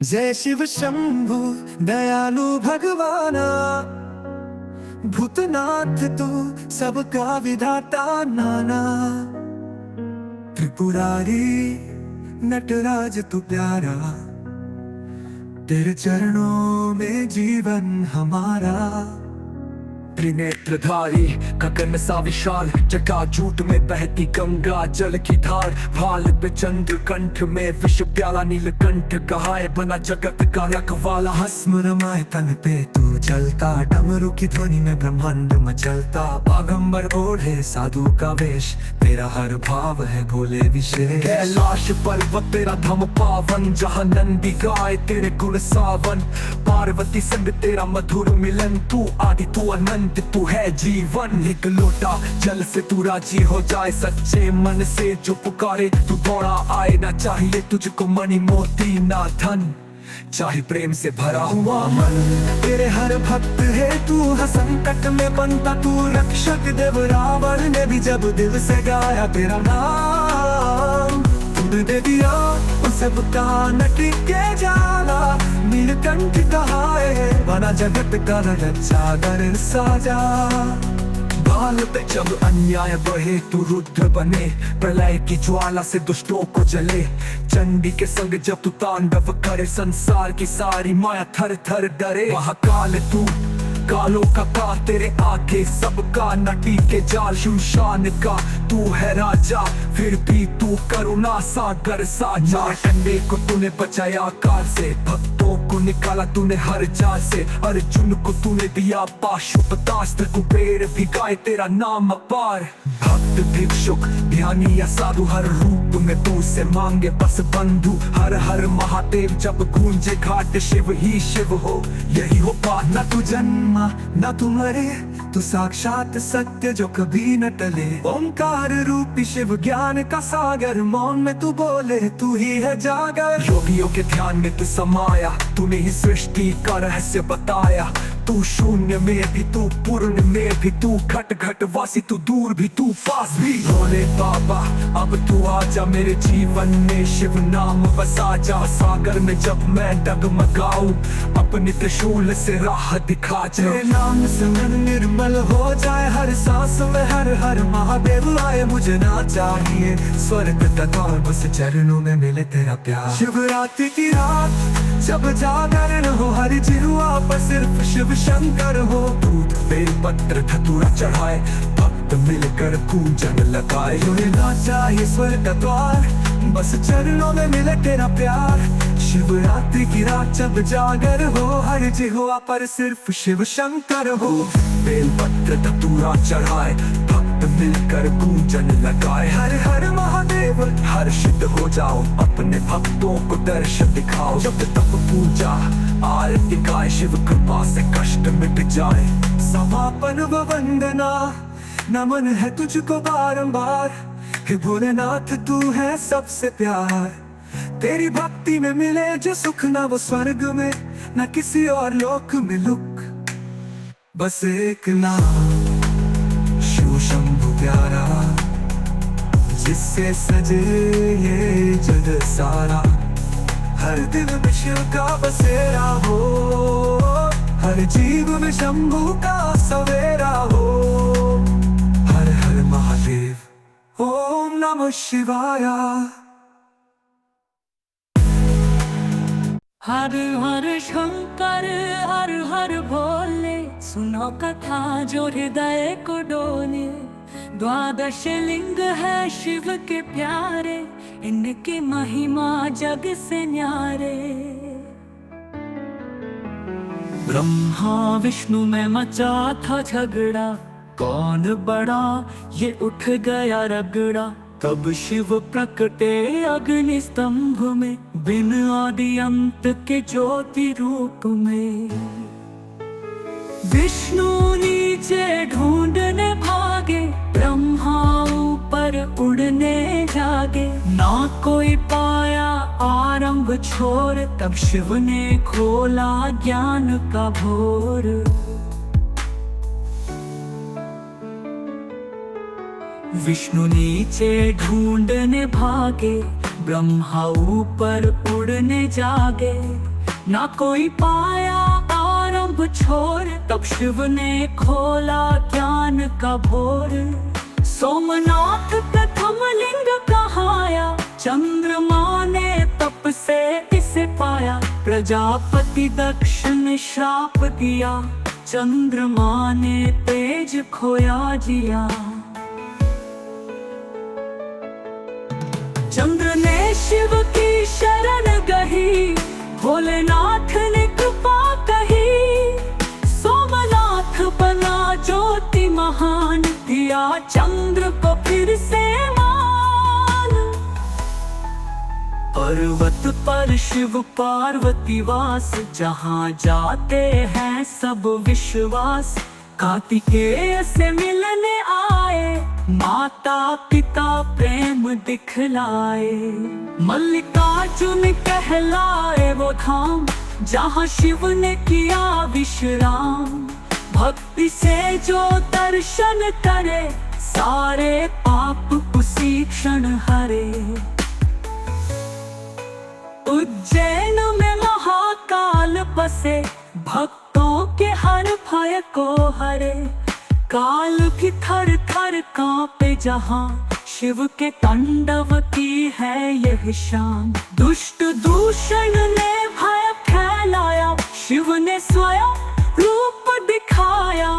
जय शिव शंभु दयालु भगवाना, भूतनाथ तू सबका विधाता नाना। त्रिपुरारी नटराज तू प्यारा, तेरे चरणों में जीवन हमारा। त्रिनेत्रधारी गगन सा विशाल, जटाजूट में बहती गंगा जल की धार। भाल पे चंद्र कंठ में विष प्याला, नीलकंठ कहाए बना जगत का रखवाला। भस्म रमाए तन पे तू चलता, डमरू की ध्वनि में ब्रह्मांड मचलता। बागंबर ओढ़े साधु का वेश, तेरा हर भाव है भोले विशेष। कैलाश पर्वत तेरा धम पावन, जहाँ नंदी गाए तेरे गुण सावन। पार्वती संग तेरा मधुर मिलन, तू आदि तू अनंत तू है जीवन। एक लोटा जल से तू राजी हो जाए, सच्चे मन से जो पुकारे तू दौड़ा आए। ना चाहिए तुझको मणि मोती ना धन, चाहे प्रेम से भरा हुआ मन। तेरे हर भक्त है तू, हर संकट में बनता तू रक्षक। देव रावण ने भी जब दिल से गाया तेरा नाम, तूने दिया उस सबका न टिके जाला। नीलकंठ कहाए बना जगत का रक्षा कर साजा। बाल पे जब अन्याय बढ़े तू रुद्र बने, प्रलय की ज्वाला से दुष्टों को जले। चंडी के संग जब तू तांडव करे, संसार की सारी माया थर थर डरे। महाकाल तू कालों का काल, तेरे आगे सबका नटी के जाल। शमशान का तू है राजा, फिर भी तू करुणा सागर साजा। कंडे को तूने बचाया काल से, भक्तों को निकाला तूने हर जाल से। अर्जुन को तूने दिया पाशुपतास्त्र, कुबेर भी गाए तेरा नाम अपार। भक्त भिक्षुक ध्यानी या साधु, हर रूप में तू से मांगे बस बंधु। हर हर महादेव जब गूंजे घाट, शिव ही शिव हो यही हो पार। न तू जन्मा न तू मरे, तू साक्षात सत्य जो कभी न टले। ओंकार रूपी शिव ज्ञान का सागर, मौन में तू बोले तू ही है जागर। योगियों के ध्यान में तू समाया, तूने ही सृष्टि का रहस्य बताया। तू शून्य में भी तू पूर्ण में भी तू, घट घट वासी तू दूर भी तू पास भी। भोले बाबा अब तू आजा मेरे जीवन में, शिव नाम बसा जा। सागर में जब मैं डगमगाऊं, अपने त्रिशूल से राह दिखा जा। तेरे नाम से मन निर्मल हो जाए, हर सांस में हर हर महादेव आए। मुझे ना चाहिए स्वर्ग तक और बस चरणों में मिले तेरा प्यार। शिवरात्रि की रात जब जागरण हो, हर जिहुआ पर सिर्फ शिव शंकर हो। दूध बेल पत्र धतूरा चढ़ाए, भक्त मिलकर पूजन लगाए। मुझे ना चाहिए स्वर्ग का द्वार, बस चरणों में मिले तेरा प्यार। शिवरात्रि की रात जब जागर हो, हर जिहुआ पर सिर्फ शिव शंकर हो। बेल पत्र धतूरा चढ़ाए, भक्त मिलकर पूजन लगाए। हर हर महादेव हर्षित हो जाओ, अपने भक्तों को दर्शन दिखाओ। जब तक पूजा आरती गाए, शिव कृपा से कष्ट मिट जाए। समापन व वंदना नमन है तुझको बारंबार। हे भोलेनाथ तू है सबसे प्यार, तेरी भक्ति में मिले जो सुख, ना वो स्वर्ग में न किसी और लोक में लुक। बस एक नाम शिव शंभु प्यारा, जिससे सजे ये जग सारा। हर दिल में शिव का बसेरा हो, हर जीव में शंभु का सवेरा हो। हर हर महादेव, ओम नमः शिवाय। हर हर शंकर हर हर भोले, सुनो कथा जो हृदय को डोले। द्वादश लिंग है शिव के प्यारे, इनकी महिमा जग से न्यारे। ब्रह्मा विष्णु में मचा था झगड़ा, कौन बड़ा ये उठ गया रगड़ा। तब शिव प्रकटे अग्नि स्तंभ में, बिन आदि अंत के ज्योति रूप में। विष्णु नीचे ढूंढने भागे, ब्रह्मा ऊपर उड़ने जागे। ना कोई पाया आरंभ छोर, तब शिव ने खोला ज्ञान का भोर। विष्णु नीचे ढूंढने भागे, ब्रह्मा ऊपर उड़ने जागे, ना कोई पाया आरंभ छोर। तब शिव ने खोला ज्ञान का भोर, सोमनाथ प्रथम लिंग कहाया। चंद्रमा ने तप से इसे पाया, प्रजापति दक्ष ने श्राप दिया। चंद्रमा ने तेज खोया जिया। चंद्र ने शिव की शरण गही, भोलेनाथ ने कृपा कही। सोमनाथ बना ज्योति महान, दिया चंद्र को फिर से मान। पर्वत पर शिव पार्वती वास, जहाँ जाते हैं सब विश्वास। कार्तिकेय से मिलने आए, माता पिता प्रेम दिखलाए। मल्लिकार्जुन कहलाए वो धाम, जहाँ शिव ने किया विश्राम। भक्ति से जो दर्शन करे, सारे पाप उसी क्षण हरे। उज्जैन में महाकाल बसे, भक्तों के हर भय को हरे। काल भी थर थर कांपे जहाँ, शिव के तांडव की है यह शान। दुष्ट दूषण ने भय फैलाया, शिव ने स्वयं रूप दिखाया।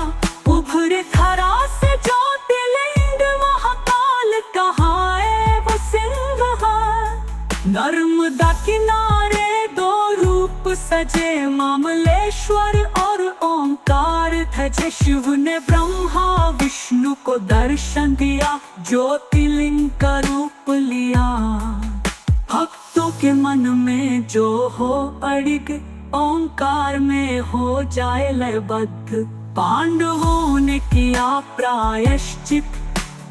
उभरे धरा से ज्योतिर्लिंग, महाकाल कहाए वो सिंह है। नर्मदा किनारे दो रूप सजे, मामलेश्वर और ओंकार धजे। शिव ने ब्रह्मा विष्णु को दर्शन दिया, ज्योतिर्लिंग का रूप लिया। भक्तों के मन में जो हो अड़िग, ओंकार में हो जाए लयबद्ध। पांडवों ने किया प्रायश्चित,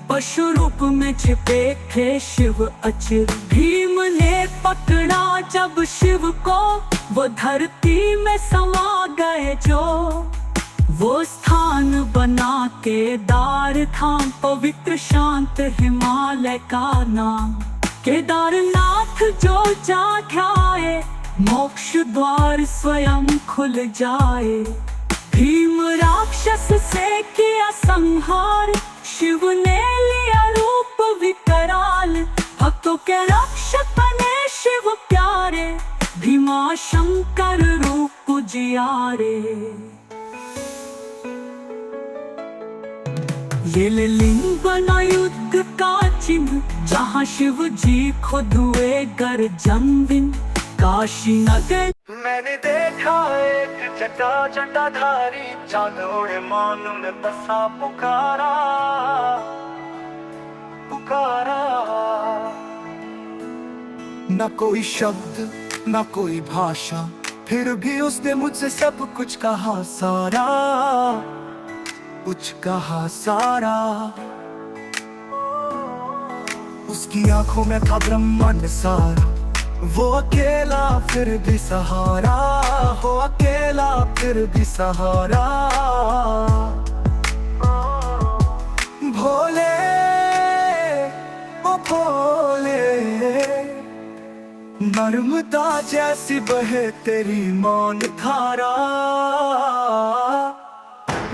पशु रूप में छिपे थे शिव अचिर। भीम ने पकड़ा जब शिव को, वो धरती में समा गए जो। वो स्थान बना केदार धाम, पवित्र शांत हिमालय का नाम। केदारनाथ जो जा ध्याए, मोक्ष द्वार स्वयं खुल जाए। भीम राक्षस से किया संहार, शिव ने लिया रूप विकराल। भक्तों के रक्षक बने शिव प्यारे, भीमा शंकर रूप जियारे। ये लिंग बना युद्ध का चिन्ह, जहाँ शिव जी खुद हुए गर्जन बिन। काशी नगर मैंने देखा एक जटा जटाधारी, चांदोड़े मानो ने बसा पुकारा पुकारा। न कोई शब्द न कोई भाषा, फिर भी उसने मुझसे सब कुछ कहा सारा, कुछ कहा सारा। उसकी आंखों में था ब्रह्मांड सारा, वो अकेला फिर भी सहारा, हो अकेला फिर भी सहारा। भोले ओ भोले, नर्मदा जैसी बहे तेरी मौन धारा।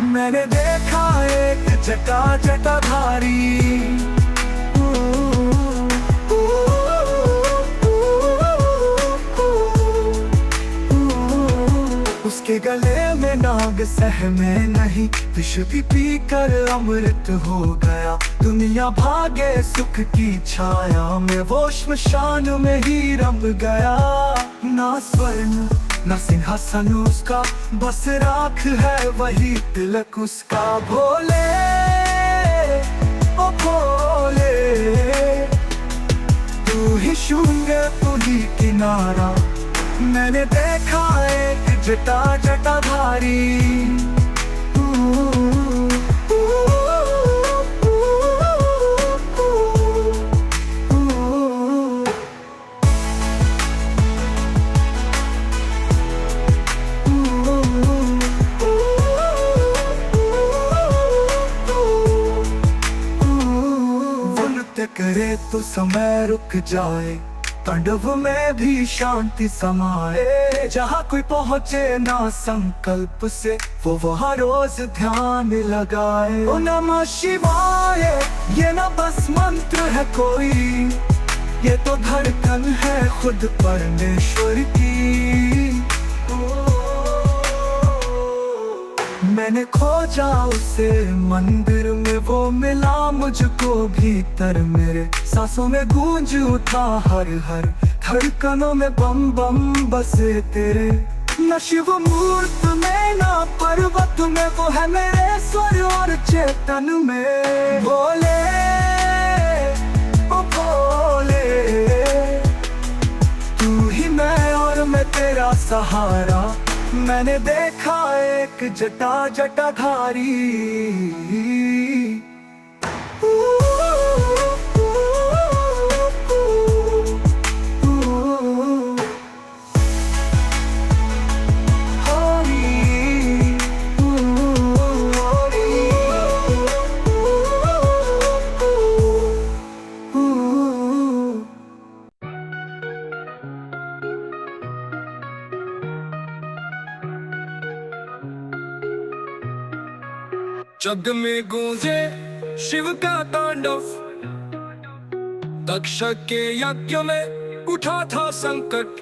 मैंने देखा एक जटा जटाधारी, उसके गले में नाग सहमे नहीं, विष भी पी कर अमृत हो गया। दुनिया भागे सुख की छाया में, वो श्मशान में ही रम गया। ना स्वर्ण ना सिंहासन उसका, बस राख है वही तिलक उसका। भोले ओ भोले, तू ही शून्य तू ही किनारा। मैंने देखा एक जटा जटाधारी, वो नृत्य करे तो समय रुक जाए, तांडव में भी शांति समाए, जहाँ कोई पहुँचे ना संकल्प से वो वहाँ रोज ध्यान लगाए। ओ नमः शिवाय ये न बस मंत्र है कोई, ये तो धड़कन है खुद परमेश्वर की। मैंने खोजा उसे मंदिर में, वो मिला मुझको भीतर मेरे। सांसों में गूंज उठा हर हर, धड़कनों में बम बम बसे तेरे। न शिव मूर्त में ना पर्वत में, वो है मेरे स्वर और चेतन में। बोले ओ बोले, तू ही मैं और मैं तेरा सहारा। मैंने देखा एक जटा जटाधारी, जग में गूंजे शिव का तांडव, दक्ष के यज्ञ में उठा था संकट।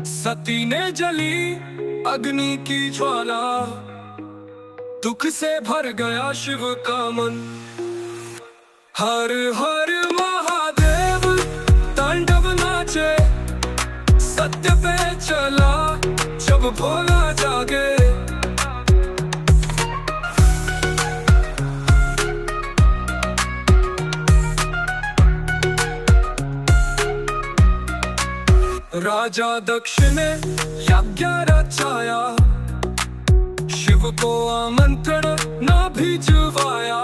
सती ने जली अग्नि की ज्वाला, दुख से भर गया शिव का मन। हर हर महादेव तांडव नाचे, सत्य पे चला जब भोला जागे। राजा दक्ष ने यज्ञ रचाया, शिव को आमंत्रण न भिजवाया।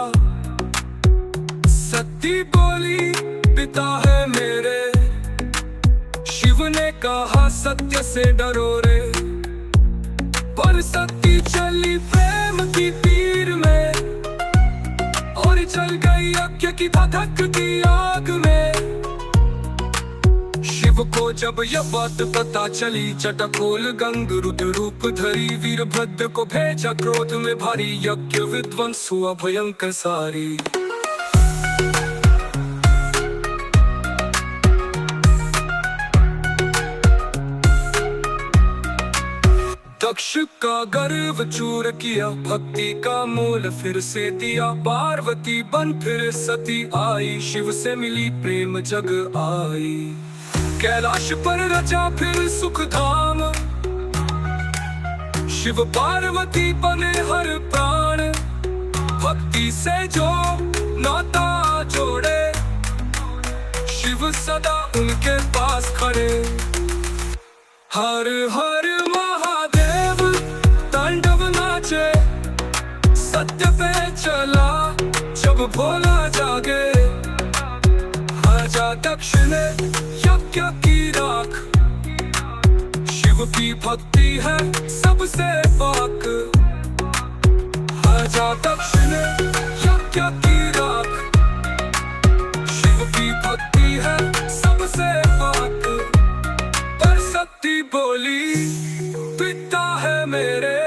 सती बोली पिता है मेरे, शिव ने कहा सत्य से डरो रे। पर सती चली प्रेम की तीर में, और चल गई यज्ञ की धधकती आग में। शिव को जब यह बात पता चली, चटकोल गंग रुद्र रूप धरी। वीरभद्र को भेजा क्रोध में भारी, यज्ञ विध्वंस हुआ भयंकर सारी। दक्ष का गर्व चूर किया, भक्ति का मूल फिर से दिया। पार्वती बन फिर सती आई, शिव से मिली प्रेम जग आई। कैलाश पर रचा फिर सुख धाम, शिव पार्वती बने हर प्राण। भक्ति से जो नाता जोड़े, शिव सदा उनके पास खड़े। हर हर महादेव तांडव नाचे, सत्य पे चला जब भोला जागे। राजा दक्ष ने यज्ञ की राख, शिव की भक्ति है सबसे पाक। राजा दक्ष ने यज्ञ की राख, शिव की भक्ति है सबसे पाक। पर सती बोली पिता है मेरे,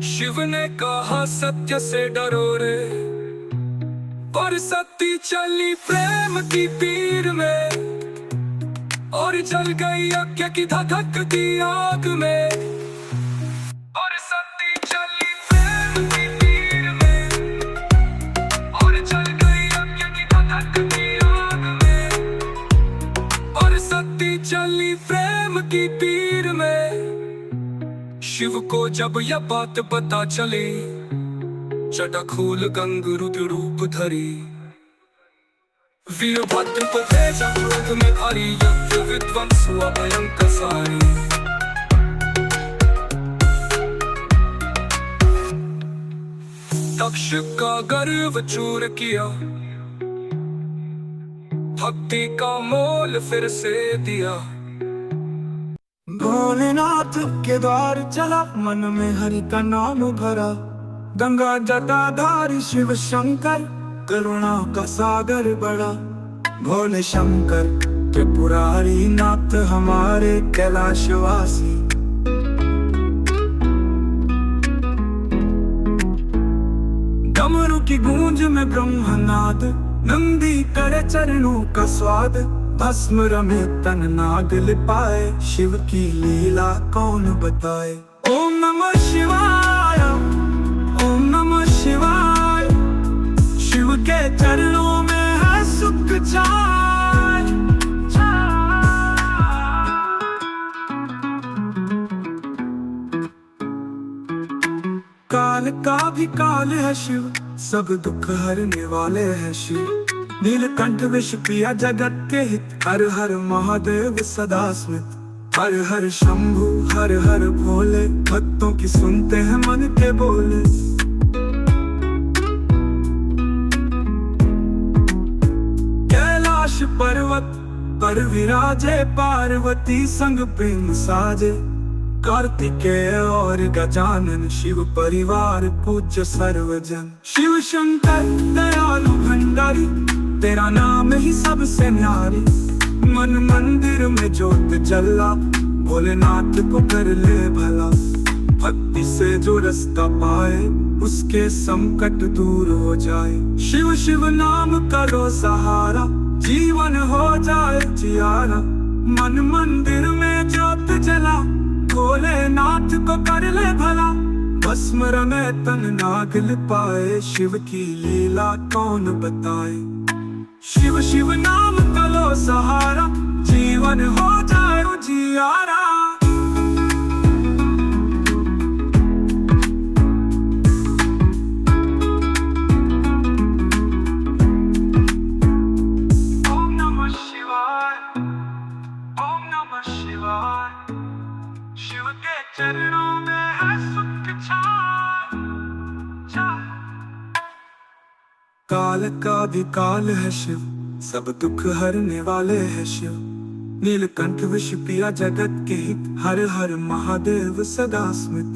शिव ने कहा सत्य से डरो रे। पर सती चली प्रेम की पीर में, और जल गई यज्ञ की धधकती आग में। और सती चली प्रेम की पीर में, और जल गई यज्ञ की धधकती आग में। और सती चली प्रेम की पीर में, शिव को जब यह बात पता चली, चटखोल गंग रुद्र रूप धरी। वीरभद्र को भेजा क्रोध में भारी, यज्ञ विध्वंस हुआ भयंकर सारी। दक्ष का गर्व चूर किया, भक्ति का मोल फिर से दिया। भोलेनाथ के द्वार चला, मन में हरि का नाम भरा। गंगा जटाधारी शिव शंकर, करुणा का सागर बड़ा। भोले शंकर त्रिपुरारी नाथ हमारे कैलाशवासी। डमरू की गूंज में ब्रह्मनाद, नंदी करे चरणों का स्वाद। भस्म रमे तन नाग लिपाए, शिव की लीला कौन बताए। ओम नमः शिवाय, ओम नमः शिवाय। शिव के चरणों में है सुख छाय। काल का भी काल है शिव, सब दुख हरने वाले हैं शिव। नीलकंठ विष पिया जगत के हित, हर हर महादेव सदा स्मित। हर हर शंभु हर हर भोले, भक्तों की सुनते हैं मन के बोले। कैलाश पर्वत पर विराजे, पार्वती संग प्रेम साजे। कार्तिकेय और गजानन, शिव परिवार पूज्य सर्वजन। शिव शंकर दयालु भंडारी, तेरा नाम ही सबसे न्यारी। मन मंदिर में ज्योत जला, भोलेनाथ को कर ले भला। भक्ति से जो रास्ता पाए, उसके संकट दूर हो जाए। शिव शिव नाम करो सहारा, जीवन हो जाए जियारा। मन मंदिर में ज्योत जला, भोलेनाथ को कर ले भला। भस्म रमे तन नाग लिपाए, शिव की लीला कौन बताए। शिव शिव नाम का लो सहारा, जीवन हो जाए उजियारा। ओम नमः शिवाय, ओम नमः शिवाय। शिव के चरणों में है सुख छाय। काल का भी काल है शिव, सब दुख हरने वाले हैं शिव। नीलकंठ विष पिया जगत के हित, हर हर महादेव सदा स्मित।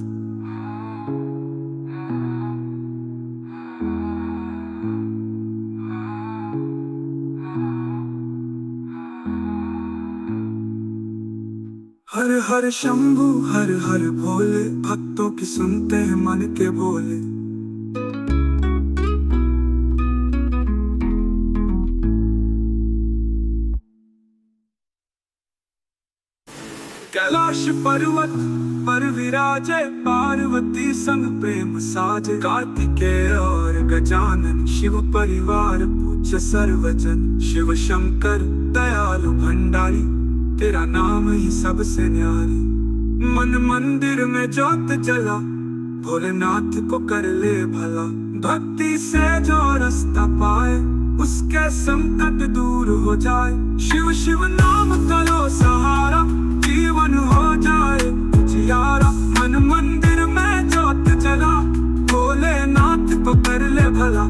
हर हर शंभु हर हर भोले, भक्तों की सुनते हैं मन के बोले। कैलाश पर्वत पर विराजे, पार्वती संग प्रेम साजे। कार्तिकेय और गजानन, शिव परिवार पूज्य सर्वजन। शिव शंकर दयालु भंडारी, तेरा नाम ही सबसे न्यारी। मन मंदिर में ज्योत जला, भोलेनाथ को कर ले भला। भक्ति से जो रास्ता पाए, उसके संकट दूर हो जाए। शिव शिव नाम करो सहारा, जीवन हो जाए जियारा। मन मंदिर में ज्योत जला, भोलेनाथ को कर ले भला।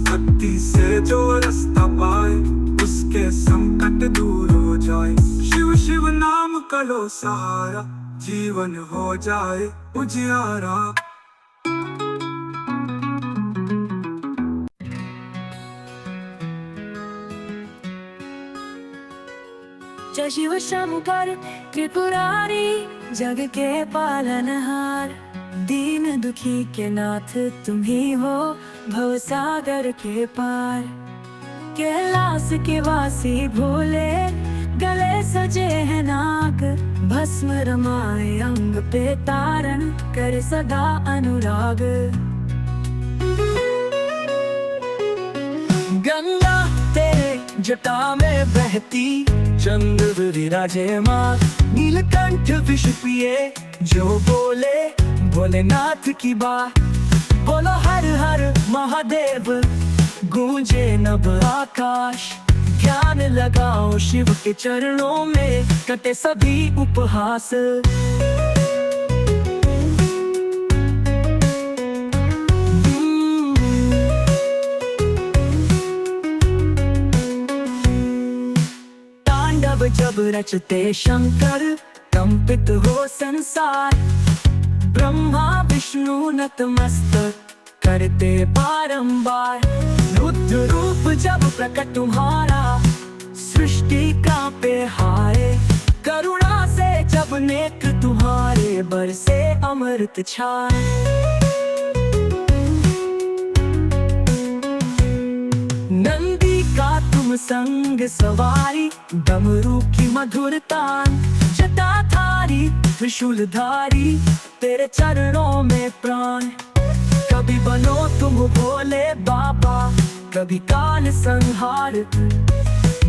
भक्ति से जो रास्ता पाए, उसके संकट दूर हो जाए। शिव शिव नाम का लो सहारा, जीवन हो जाए उजियारा। जय शिव शंकर त्रिपुरारी, जग के पालनहार। दीन दुखी के नाथ तुम ही हो, भव सागर के पार। कैलाश के वासी भोले, गले सजे है नाग। भस्म रमाए अंग पे तारण, कर सदा अनुराग। गंगा तेरे जटा में बहती, चंद्र विराजे माँ। नीलकंठ विष पिए जो बोले, भोलेनाथ की बात। बोलो हर हर महादेव, गूंजे नभ आकाश। ध्यान लगाओ शिव के चरणों में, कटे सभी उपहास। तांडव जब रचते शंकर, कंपित हो संसार। ब्रह्मा विष्णु नतमस्तक, करते बारंबार। रुद्र रूप जब प्रकट तुम्हारा, सृष्टि का पे हाय, करुणा से जब नेत्र तुम्हारे बरसे अमृत छाए। नंदी का तुम संग सवारी, डमरू की मधुर तान, जटाधारी त्रिशूलधारी, तेरे चरणों में प्राण। कभी बनो तुम भोले बाबा, कभी काल संहार,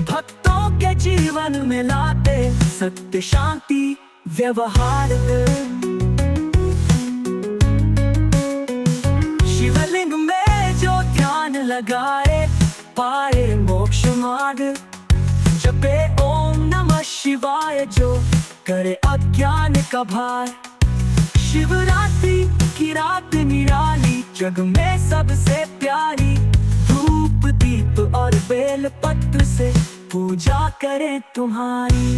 भक्तों के जीवन में लाते सत्य शांति व्यवहार। शिवलिंग में जो ध्यान लगाए, पाए मोक्ष मार्ग। जपे ओम नमः शिवाय, जो करे अज्ञान का भार। शिवरात्रि की रात निराली, जग में सबसे प्यारी। धूप दीप और बेल पत्र से पूजा करें तुम्हारी।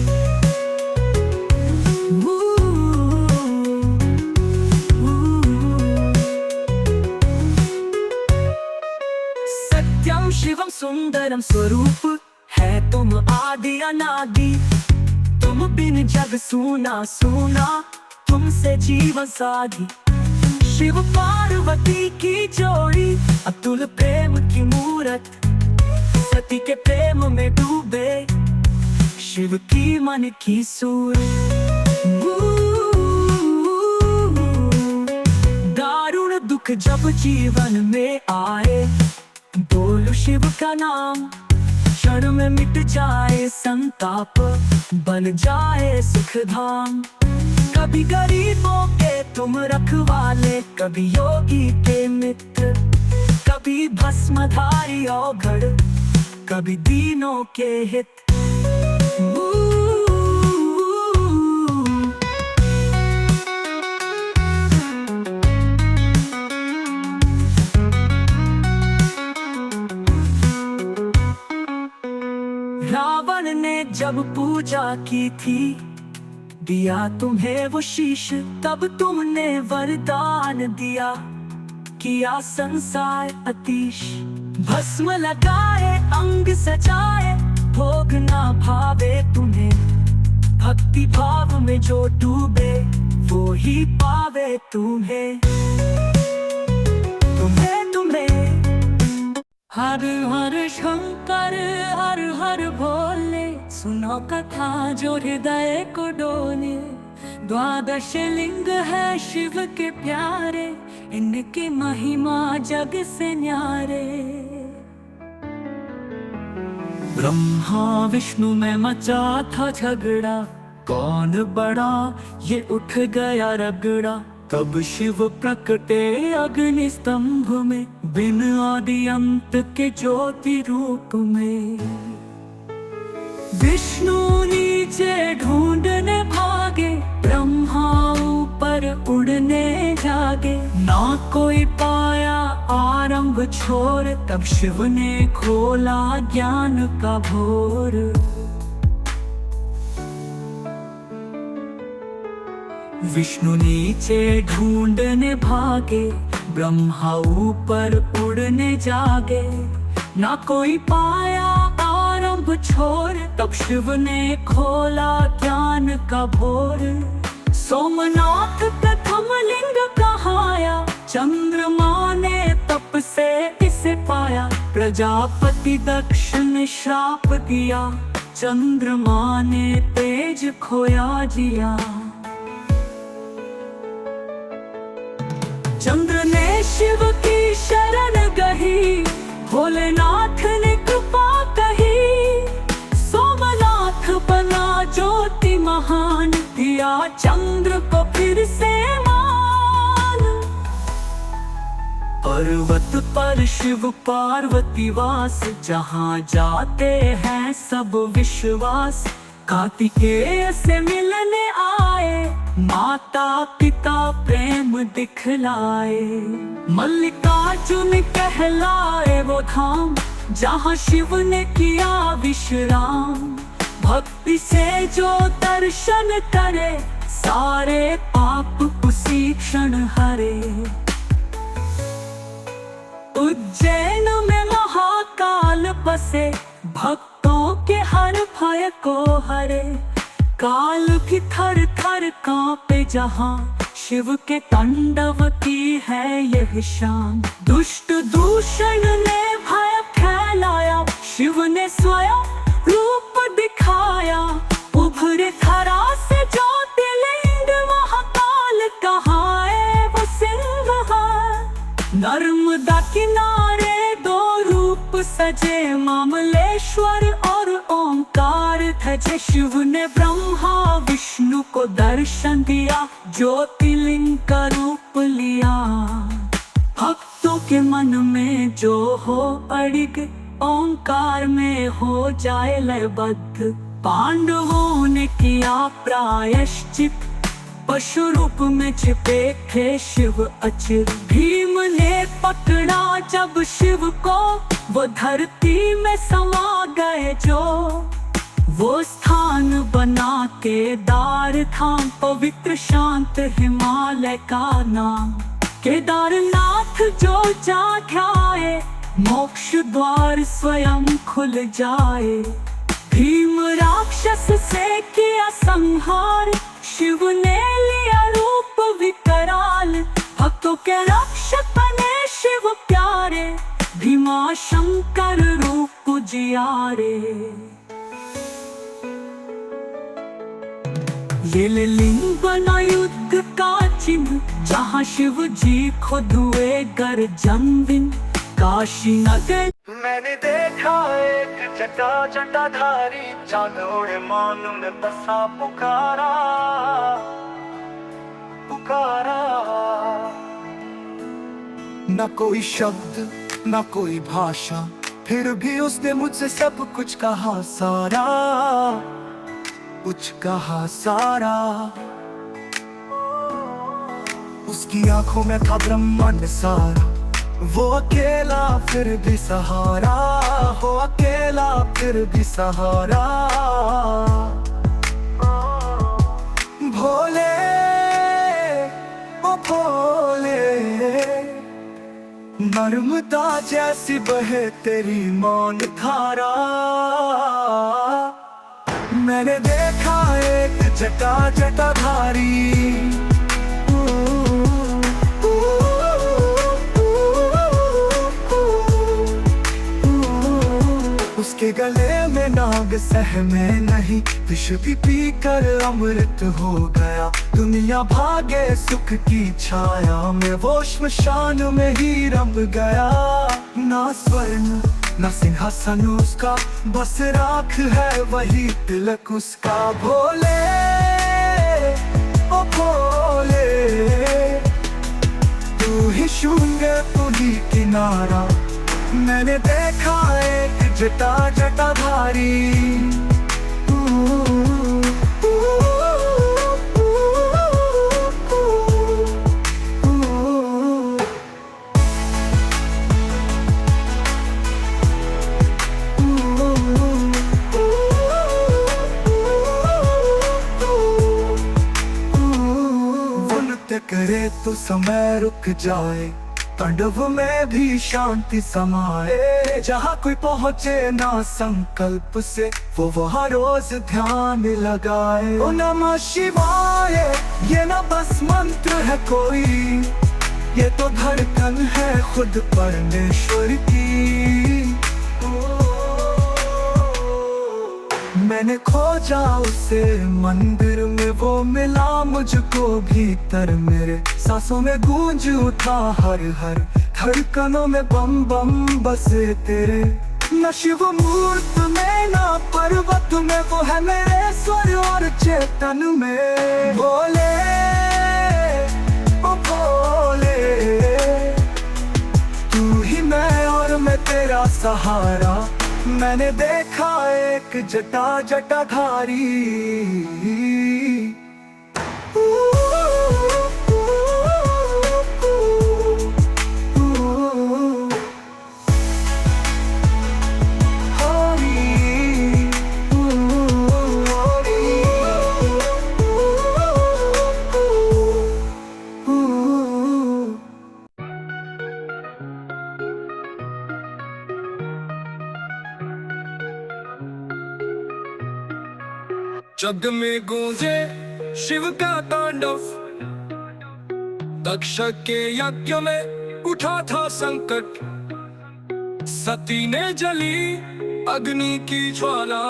सत्यम शिवम सुंदरम स्वरूप, है तुम आदि अनादि। तुम बिन जग सूना सूना, तुमसे जीवन साधी। शिव पार्वती की जोड़ी, अतुल प्रेम की मूरत। सती के प्रेम में डूबे, शिव की मन की सूरत। दारुण दुख जब जीवन में आए, बोलो शिव का नाम। क्षण में मिट जाए संताप, बन जाए सुख धाम। कभी गरीबों के तुम रखवाले, कभी योगी के मित्र। कभी भस्मधारी औघड़, कभी दीनों के हित। रावण ने जब पूजा की थी, दिया तुम्हें वो शीश, तब तुमने वरदान दिया। किया संसार अतीश, भस्म लगाए अंग सजाए। भोग ना भावे तुम्हें, भक्ति भाव में जो डूबे, वो ही पावे तुम्हें। तुम्हें तुम्हें हर हर शंकर हर हर भोले, सुनो कथा जो हृदय को डोले। द्वादश लिंग है शिव के प्यारे, इनकी महिमा जग से न्यारे। ब्रह्मा विष्णु में मचा था झगड़ा, कौन बड़ा ये उठ गया रगड़ा। तब शिव प्रकटे अग्नि स्तंभ में, बिन आदि अंत के ज्योति रूप में। विष्णु नीचे ढूंढने भागे, ब्रह्मा ऊपर उड़ने जागे। ना कोई पाया आरंभ छोर, तब शिव ने खोला ज्ञान का भोर। विष्णु नीचे ढूंढने भागे, ब्रह्मा ऊपर उड़ने जागे। ना कोई पाया आरंभ छोर, तब शिव ने खोला ज्ञान का भोर। सोमनाथ प्रथम लिंग कहाया, चंद्रमा ने तप से इसे पाया। प्रजापति दक्ष ने श्राप दिया, चंद्रमा ने तेज खोया जिया। चंद्र ने शिव की शरण गही, भोलेनाथ ने कृपा कही। सोमनाथ बना ज्योति महान, दिया चंद्र को फिर से मान। पर्वत पर शिव पार्वती वास, जहाँ जाते हैं सब विश्वास। कार्तिकेय से मिलने आए, माता पिता प्रेम दिखलाए। मल्लिकार्जुन कहलाए वो धाम, जहाँ शिव ने किया विश्राम। भक्ति से जो दर्शन करे, सारे पाप उसी क्षण हरे। उज्जैन में महाकाल बसे, भक्तों के हर भय को हरे, काल भी थर थर कांपे जहां, शिव के तांडव की है यह शान। दुष्ट दूषण ने भय फैलाया, शिव ने स्वयं रूप दिखाया। उभरे धरा से ज्योतिर्लिंग, महाकाल कहाए वो सिंह है। नर्मदा किनारे दो रूप सजे, मामलेश्वर और ओंकार धजे। शिव ने ब्रह्मा विष्णु को दर्शन दिया, ज्योतिर्लिंग का रूप लिया। भक्तों के मन में जो हो अड़िग, ओंकार में हो जाए लयबद्ध। पांडवों ने किया प्रायश्चित, पशु रूप में छिपे थे शिव अचिर। भीम ने पकड़ा जब शिव को, वो धरती में समा गए जो। वो स्थान बना केदार धाम, पवित्र शांत हिमालय का नाम। केदारनाथ जो जा ध्याए, मोक्ष द्वार स्वयं खुल जाए। भीम राक्षस से किया संहार, शिव ने लिया रूप विकराल। भक्तों के रक्षक बने शिव प्यारे, भीमा शंकर रूप जियारे। ये लिंग बना युद्ध का चिन्ह, जहाँ शिव जी खुद हुए गर्जन दिन। काशी नगर मैंने देखा एक जटा जटाधारी, जानों मान में बसा पुकारा पुकारा। न कोई शब्द न कोई भाषा, फिर भी उसने मुझसे सब कुछ कहा सारा, कुछ कहा सारा। उसकी आंखों में था ब्रह्मांड सारा, वो अकेला फिर भी सहारा, हो अकेला फिर भी सहारा। भोले ओ भोले, नर्मदा जैसी बहे तेरी मौन धारा। मैंने देखा एक जटा जटाधारी, उसके गले में नाग सहमे नहीं, विष भी पी कर अमृत हो गया। दुनिया भागे सुख की छाया में, वो श्मशान में ही रम गया। ना स्वर्ण ना सिंहासन उसका, बस राख है वही तिलक उसका। भोले ओ भोले, तू ही शून्य तू ही किनारा। मैंने देखा एक जटा जटाधारी, वो नृत्य करे तो समय रुक जाए, तांडव में भी शांति समाए। जहाँ कोई पहुँचे ना संकल्प से, वो वहाँ रोज ध्यान लगाए। ओ नमः शिवाय, ये न बस मंत्र है कोई, ये तो धड़कन है खुद परमेश्वर की। मैंने खोजा उसे मंदिर में, वो मिला मुझको भीतर मेरे। सांसों में गूंज उठा हर हर, धड़कनों में बम बम बसे तेरे। न शिव मूर्त में ना पर्वत में, वो है मेरे स्वर और चेतन में। भोले ओ भोले, तू ही मैं और मैं तेरा सहारा। मैंने देखा एक जटा जटाधारी, जग में गूंजे शिव का तांडव। दक्ष के यज्ञ में उठा था संकट, सती ने जली अग्नि की ज्वाला।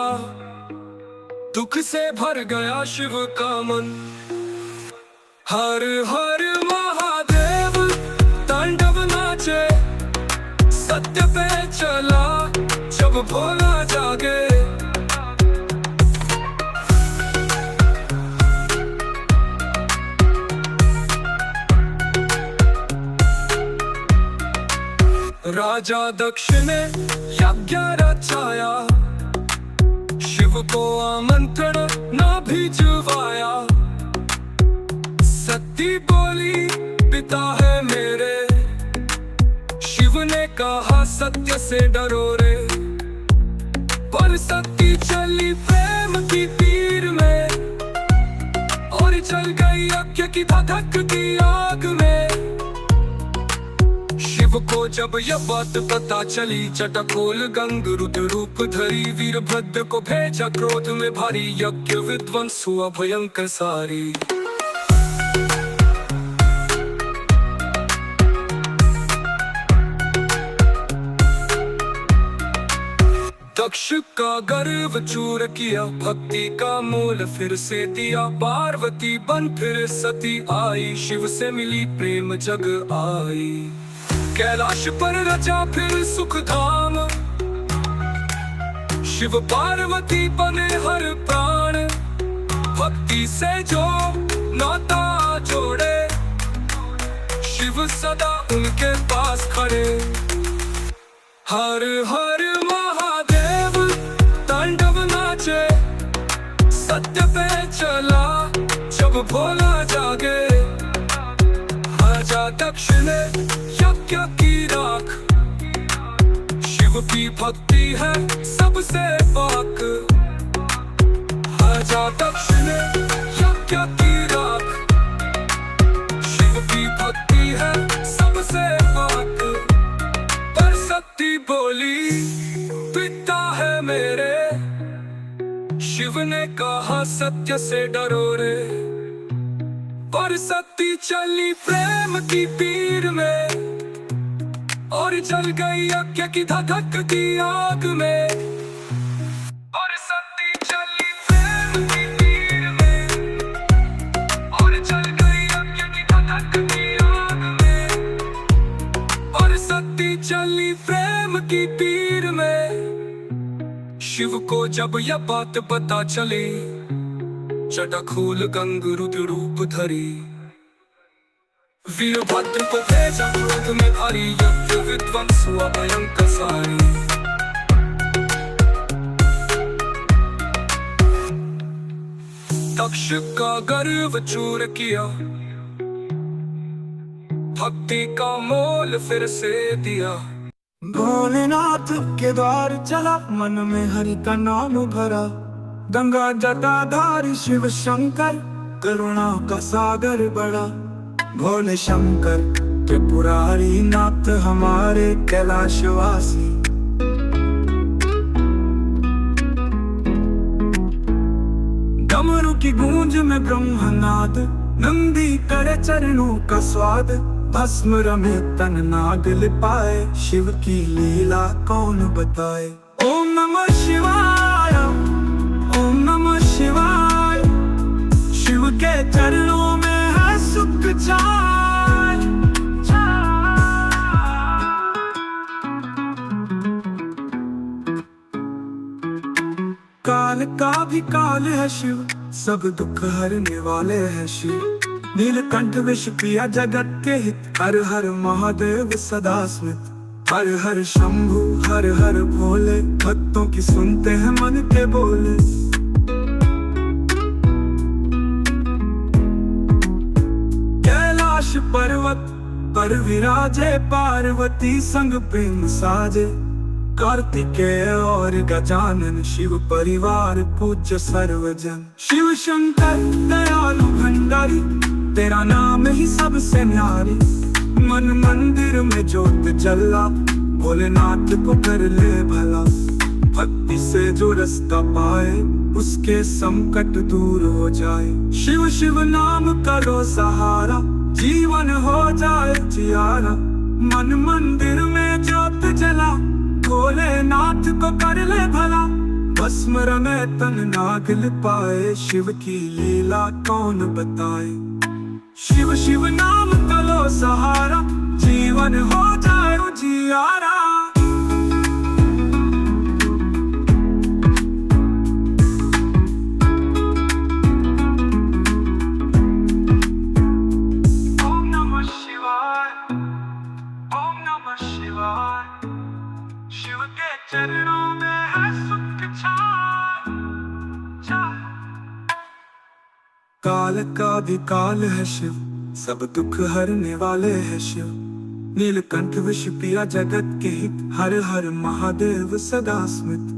दुख से भर गया शिव का मन। हर हर महादेव तांडव नाचे, सत्य पे चला जब भोला जागे। राजा दक्ष ने यज्ञ रचाया, शिव को आमंत्रण न भिजवाया। सती बोली पिता है मेरे, शिव ने कहा सत्य से डरो रे। पर सती चली प्रेम की तीर में, और चल गई यज्ञ की धधकती आग में। शिव को जब यह बात पता चली, चटकोल गंग रुद्र रूप धरी। वीरभद्र को भेजा क्रोध में भारी, यज्ञ विध्वंस हुआ भयंकर सारी। दक्ष का गर्व चूर किया, भक्ति का मूल फिर से दिया। पार्वती बन फिर सती आई, शिव से मिली प्रेम जग आई। कैलाश पर रचा फिर सुख धाम, शिव पार्वती बने हर प्राण। भक्ति से जो नाता जोड़े, शिव सदा उनके पास खड़े। हर हर महादेव तांडव नाचे, सत्य पे चला जब भोला जागे। राजा दक्ष ने यज्ञ की राख, शिव की भक्ति है सबसे पाक। राजा दक्ष ने यज्ञ की राख, शिव की भक्ति है सबसे पाक। पर सती बोली पिता है मेरे, शिव ने कहा सत्य से डरो रे। पर सती चली प्रेम की पीर में, और जल गई यज्ञ की धधकती आग में। और सती चली प्रेम की पीर में, और जल गई यज्ञ की धधकती आग में। और सती चली प्रेम की पीर में, शिव को जब यह बात पता चली, चटखोल गंग रुद्र रूप धरी। वीरभद्र को भेजा क्रोध में भारी, यज्ञ विध्वंस हुआ भयंकर सारी। दक्ष का गर्व चूर किया, भक्ति का मोल फिर से दिया। भोलेनाथ के द्वार चला, मन में हरि का नाम भरा। गंगा जटाधारी शिव शंकर, करुणा का सागर बड़ा। भोले शंकर त्रिपुरारी नाथ हमारे कैलाशवासी। डमरू की गूंज में ब्रह्मनाद, नंदी करे चरणों का स्वाद। भस्म रमे तन नाग लिपाए, शिव की लीला कौन बताए। ओम नमः शिवाय, ओम नमः शिवाय। शिव के चरणों में है सुख चाय। काल का भी काल है शिव, सब दुख हरने वाले हैं शिव। नीलकंठ विष पिया जगत के हित, हर हर महादेव सदा स्मित। हर हर शंभु हर हर भोले, भक्तों की सुनते हैं मन के बोले। कैलाश पर्वत पर विराजे, पार्वती संग प्रेम साजे। कार्तिकेय और गजानन, शिव परिवार पूज्य सर्वजन। शिव शंकर दयालु भंडारी, तेरा नाम ही सबसे न्यारी। मन मंदिर में ज्योत जला, भोलेनाथ को कर ले भला। भक्ति से जो रास्ता पाए, उसके संकट दूर हो जाए। शिव शिव नाम करो सहारा, जीवन हो जाए जियारा। मन मंदिर में ज्योत जला, भोलेनाथ को कर ले भला। भस्म रमे तन नागिल पाए, शिव की लीला कौन बताए। शिव शिव नाम करो सहारा, जीवन हो जाए उजियारा। ओम नमः शिवाय, ओम नमः शिवाय। शिव के चरणों में है सुख छाया। काल का भी काल है शिव, सब दुख हरने वाले है शिव। नीलकंठ विष पिया जगत के हित, हर हर महादेव सदा स्मित।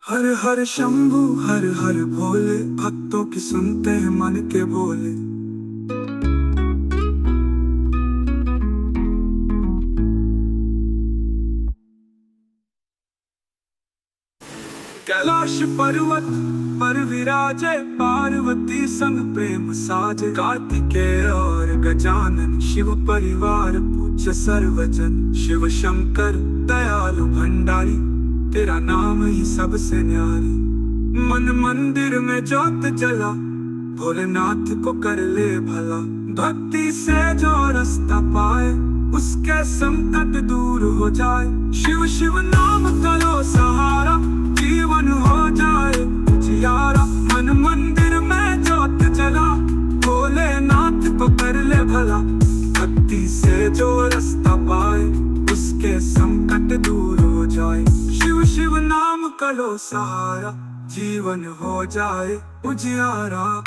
हर हर शंभु हर हर भोले, भक्तों की सुनते हैं मन के बोले। कैलाश पर्वत पर विराजे, पार्वती संग प्रेम साजे। कार्तिकेय और गजानन, शिव परिवार पूज्य सर्वजन। शिव शंकर दयालु भंडारी, तेरा नाम ही सबसे न्यारी। मन मंदिर में ज्योत जला, भोलेनाथ को कर ले भला। भक्ति से जो रास्ता पाए, उसके संकट दूर हो जाए। शिव शिव नाम करो सहारा, जीवन हो जाए जियारा। मन मंदिर में ज्योत जला, भोलेनाथ को कर ले भला। भक्ति से जो रास्ता पाए, उसके संकट दूर हो जाए। शिव शिव नाम करो सहारा, जीवन हो जाए उजियारा।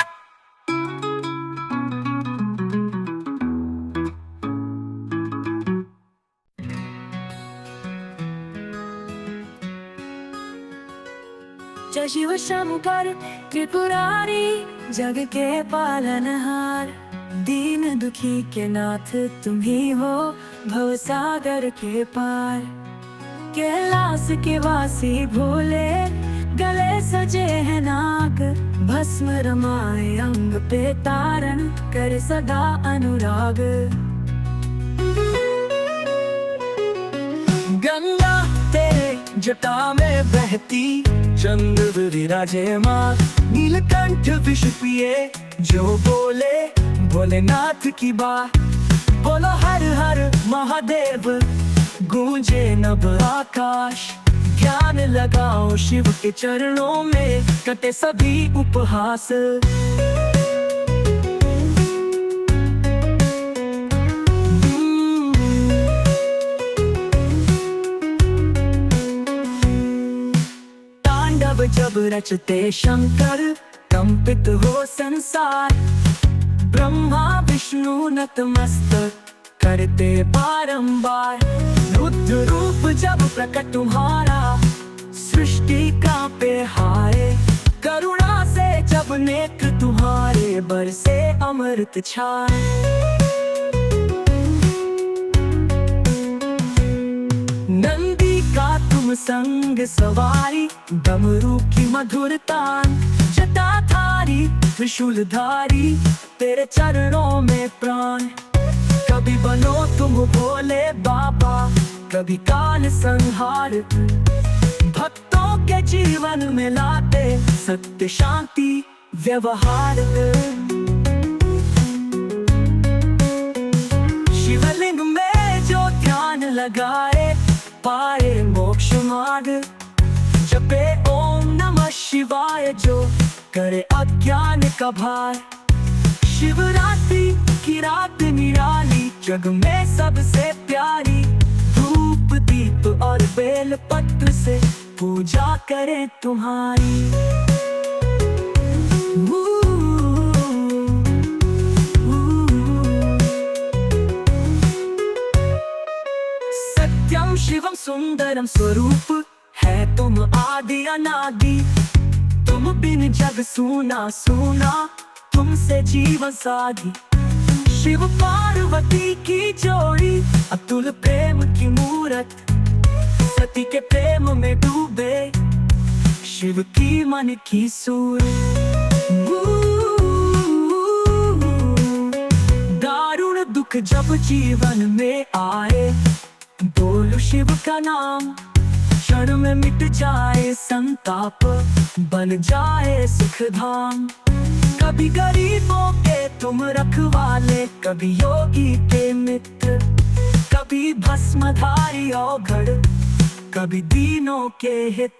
जय शिव शंकर त्रिपुरारी, जग के पालनहार। दीन दुखी के नाथ तुम ही हो, भव सागर के पार। कैलाश के वासी भोले, गले सजे है नाग। भस्म रमाए अंग पे तारण, कर सदा अनुराग। गंगा तेरे जटा में बहती, चंद्र विराजे माँ। नीलकंठ विष पिए जो बोले, भोलेनाथ की बात। बोलो हर हर महादेव, गूंजे नभ आकाश। ध्यान लगाओ शिव के चरणों में, कटे सभी उपहास। जब रचते शंकर, कंपित हो संसार। ब्रह्मा विष्णु नतमस्तक, करते बारंबार। रुद्र रूप जब प्रकट तुम्हारा, सृष्टि कांपे हाय। करुणा से जब नेत्र तुम्हारे, बरसे अमृत छाए। नंदी का तुम संग सवारी, डमरू की मधुर तान। जटाधारी त्रिशूलधारी, तेरे चरणों में प्राण। कभी बनो तुम भोले बाबा, कभी काल संहार। भक्तों के जीवन में लाते, सत्य शांति व्यवहार। शिवलिंग में जो ध्यान लगाए, पाए मोक्ष मार्ग। जपे ओम नमः शिवाय जो, करे अज्ञान का भार। शिवरात्रि की रात निराली, जग में सबसे प्यारी। धूप दीप और बेल पत्र से, पूजा करें तुम्हारी। सत्यम शिवम सुंदरम स्वरूप, है तुम आदि अनादि। तुम बिन जग सूना सूना, तुम से जीवन साधी। शिव पार्वती की जोड़ी, अतुल प्रेम की मूरत, सती के प्रेम में डूबे शिव की मन की सूरत। दारुण दुख जब जीवन में आए, बोलो शिव का नाम, क्षण में मिट जाए संताप, बन जाए सुख धाम। कभी गरीबों के तुम रखवाले, कभी योगी के मित्र, कभी भस्मधारी औघड़, कभी दीनों के हित।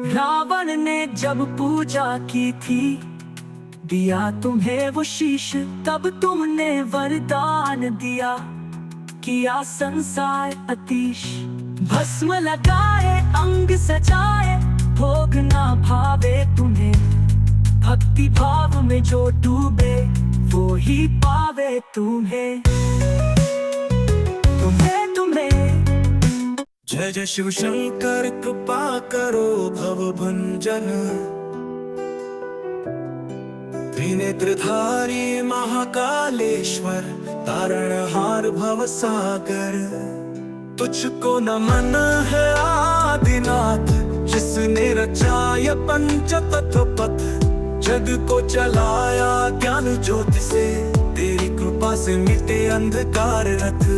रावण ने जब पूजा की थी, दिया तुम्हें वो शीश, तब तुमने वरदान दिया, किया संसार अतीश। भस्म लगाए अंग सजाए, भोग ना भावे तुम्हें, भक्ति भाव में जो डूबे वो ही पावे तुम्हें। जय जय शिव शंकर कृपा करो भव भंजन, त्रिनेत्रधारी महाकालेश्वर, तारणहार भव सागर। तुझको नमन है आदिनाथ, जिसने रचाया पंच तत्व पथ, जग को चलाया ज्ञान ज्योति से, तेरी कृपा से मिटे अंधकार रथ।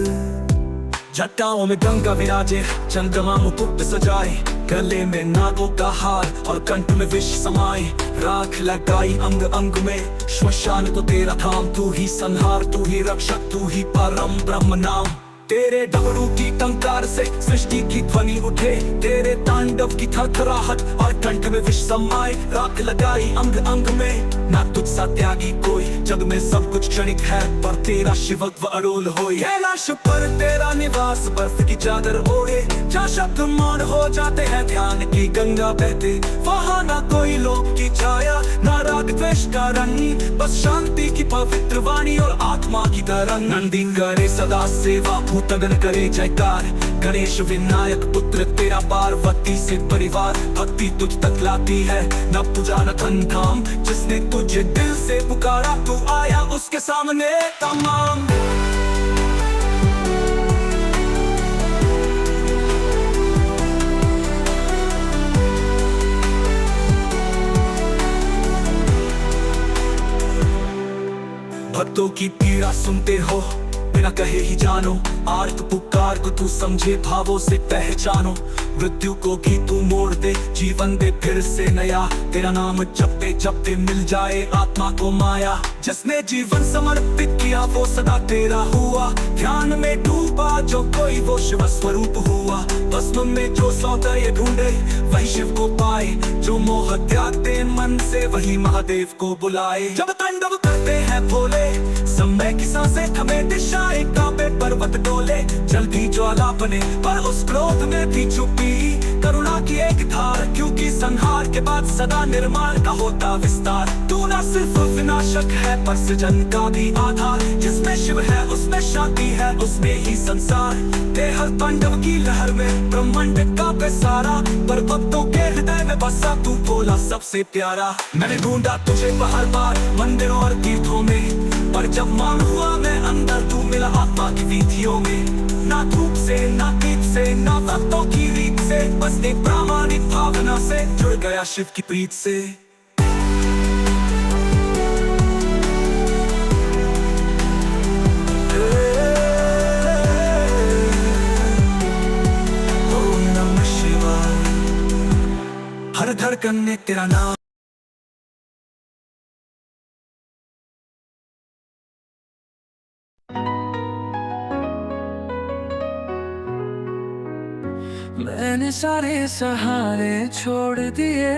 जटाओं में गंगा विराजे, चंद्रमा मुकुट सजाए, गले में नागों का हार और कंठ में विष समाये। राख लगाई अंग अंग में, श्मशान तो तेरा धाम, तू ही संहार, तू ही रक्षक, तू ही परम ब्रह्म नाम। तेरे डमरू की टंकार से सृष्टि की ध्वनि उठे, तेरे तांडव की थरथराहट और कंठ में विष समाये। राख लगाई अंग अंग में, ना तुझ सा त्यागी कोई, जग में सब कुछ क्षणिक है, पर तेरा शिवत्व अड़ोल होए। कैलाश पर तेरा निवास, बर्फ की चादर ओढ़े, जहाँ शब्द मौन हो जाते हैं, ध्यान की गंगा बहते। वहाँ ना कोई लोभ की छाया, ना राग द्वेष का रंग, बस शांति की पवित्र वाणी और आत्मा की तरंग। नंदी करे सदा सेवा, भूतगन करे जयकार, गणेश विनायक पुत्र तेरा, पार्वती से परिवार। भक्ति तुझ तक लाती है, न पूजा न धन धाम, जिसने तुझे दिल से पुकारा, तू आया उसके सामने तमाम। भक्तों की पीड़ा सुनते हो, बिना कहे ही जानो, आर्त पुकार को तू समझे, भावों से पहचानो। मृत्यु को भी तू मोड़ दे, जीवन दे फिर से नया, तेरा नाम जपते जपते मिल जाए आत्मा को माया। जिसने जीवन समर्पित किया वो सदा तेरा हुआ, ध्यान में डूबा जो कोई वो शिव स्वरूप हुआ। भस्म में जो सौंदर्य ढूंढे वही शिव को पाए, जो मोह त्याग दे मन से वही महादेव को बुलाए। जब तांडव करते हैं भोले, समय की सांसें थमे, दिशाएं कांपे, पर्वत डोले, जल्दी ज्वाला बने, पर उस क्रोध में भी छुपी करुणा की एक धार, क्योंकि संहार के बाद सदा निर्माण का होता विस्तार। तू ना सिर्फ विनाशक है पर सृजन का भी आधार, जिसमें शिव है उसमें शांति है, उसमें ही संसार। तेहर तांडव की लहर में ब्रह्मांड कांपे सारा, पर भक्तों के हृदय में बसा तू भोला सबसे प्यारा। मैंने ढूंढा तुझे बाहर बार मंदिरों और तीर्थों में, पर जब मान हुआ मैं अंदर, तू मिला आत्मा की वीथियों में। ना धूप से ना दीप से ना भक्तों की रीत से, बस एक प्रामाणिक भावना से जुड़ गया शिव की प्रीत से। ओम नमः शिवाय, हर धड़कन में तेरा नाम। मैंने सारे सहारे छोड़ दिए,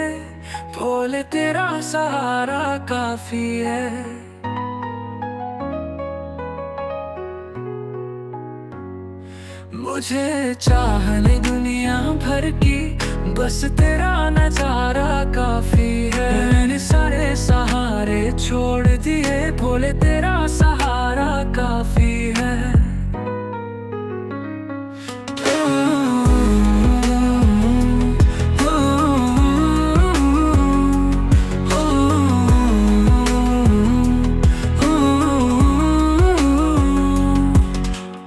भोले तेरा सहारा काफी है। मुझे चाहने दुनिया भर की, बस तेरा नजारा काफी है। मैंने सारे सहारे छोड़ दिए, भोले तेरा तेरा सहारा काफी है।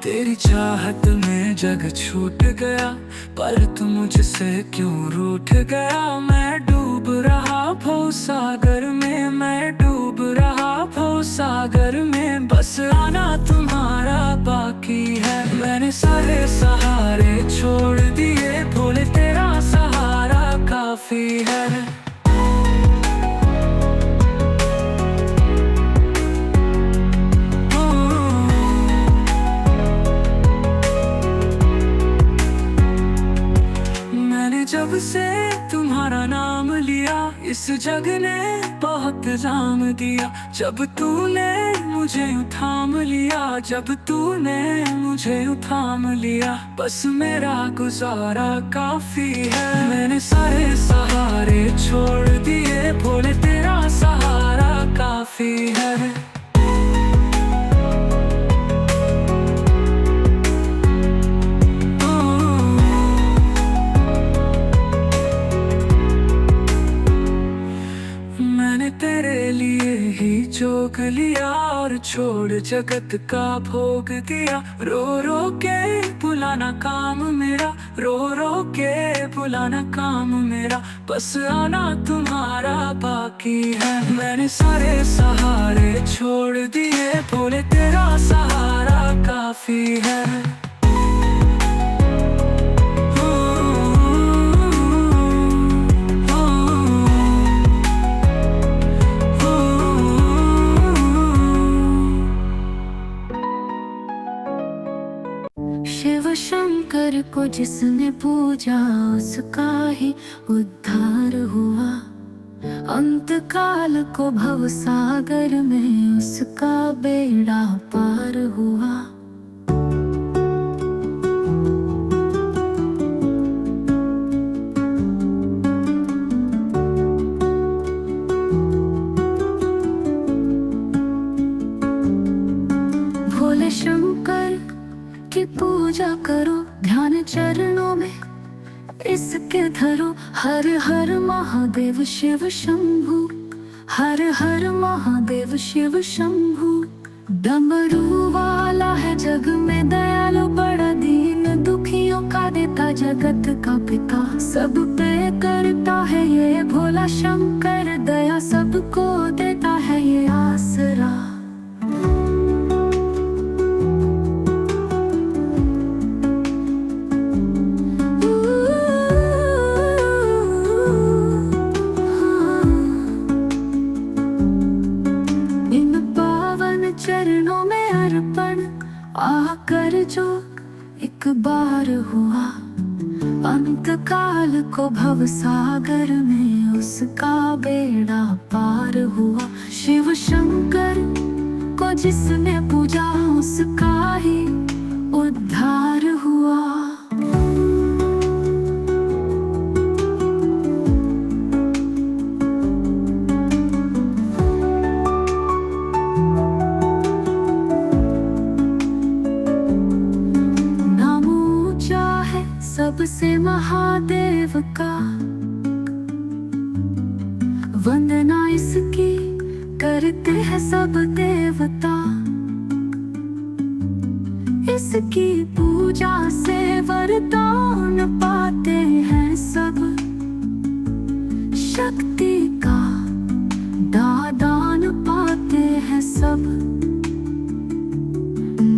तेरी चाहत में जग छूट गया, पर तू मुझसे क्यों रूठ गया। मैं डूब रहा भव सागर में, मैं डूब रहा भव सागर में। बस आना तुम्हारा बाकी है। मैंने सारे सहारे छोड़ दिए, भोले तेरा सहारा काफी है। जब से तुम्हारा नाम लिया, इस जग ने बहुत जाम दिया। जब तूने मुझे थाम लिया, जब तूने मुझे थाम लिया। बस मेरा गुजारा काफी है। मैंने सारे सहारे छोड़ दिए, भोले तेरा सहारा काफी है। तेरे लिए ही जोग लिया और छोड़ जगत का भोग दिया। रो रो के बुलाना काम मेरा, रो रो के बुलाना काम मेरा। बस आना तुम्हारा बाकी है। मैंने सारे सहारे छोड़ दिए, भोले तेरा सहारा काफी है। शिव शंकर को जिसने पूजा, उसका ही उद्धार हुआ। अंत काल को भव सागर में, उसका बेड़ा पार हुआ। भोले शंकर की पूजा करो, ध्यान चरणों में इसके धरो। हर हर महादेव शिव शंभु, हर हर महादेव शिव शंभु। डमरू वाला है जग में दयालु, बड़ा दीन दुखियों का देता, जगत का पिता। सब पे करता है ये भोला शंकर दया, सबको देता है ये आसरा। चरणों में अर्पण आकर जो एक बार हुआ। अंत काल को भव सागर में, उसका बेड़ा पार हुआ। शिव शंकर को जिसने पूजा, उसका ही उद्धार हुआ। सबसे महादेव का वंदना इसकी करते हैं सब देवता। इसकी पूजा से वरदान पाते हैं सब, शक्ति का दान पाते हैं सब।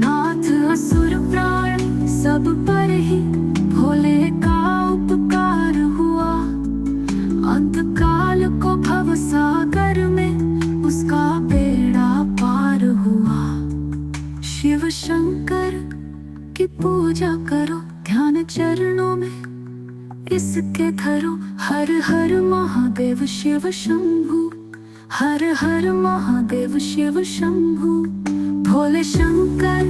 नाथ असुर प्राण सब पर ही भोले का उपकार हुआ। अंत काल को भव सागर में, उसका बेड़ा पार हुआ। शिव शंकर की पूजा करो, ध्यान चरणों में इसके धरो। हर हर महादेव शिव शंभु, हर हर महादेव शिव शंभु। भोले शंकर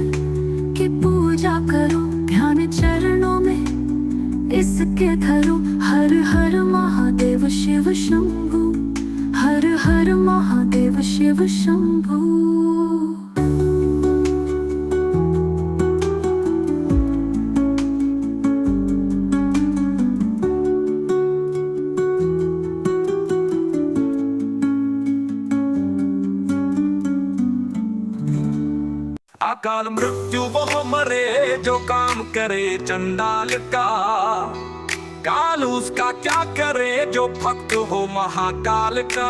की पूजा करो, ध्यान चरणों में इसके धरो। हर हर महादेव शिव शंभु, हर हर महादेव शिव शंभु। काल मृत्यु वह मरे जो काम करे चंडाल का। काल उसका क्या करे जो भक्त हो महाकाल का।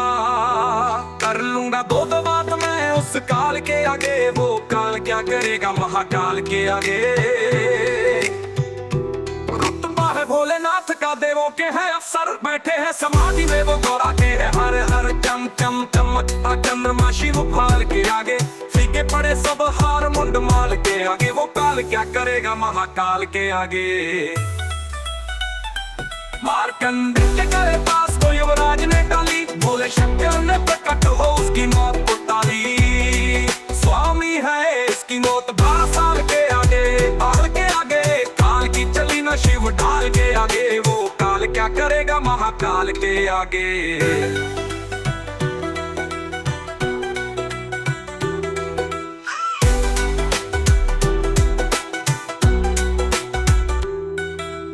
कर लूंगा दो बात मैं उस काल के आगे, वो काल क्या करेगा महाकाल के आगे। रुतबा है भोलेनाथ का, देवों के हैं अफसर, बैठे हैं समाधि में वो गौरा के है। हर हर चम चम चमकता चंद्रमा शिव फाल के आगे। फीके पड़े सब हार मुंड माल के आगे, वो काल क्या करेगा महाकाल के आगे। मारकंडे के गले पास तो युवराज ने डाली, बोले शंकर ने प्रकट हो उसकी मौत को टाली। स्वामी है इसकी मौत 12 साल के आगे, काल के आगे काल की चली न शिव ढाल के आगे। वो काल क्या करेगा महाकाल के आगे।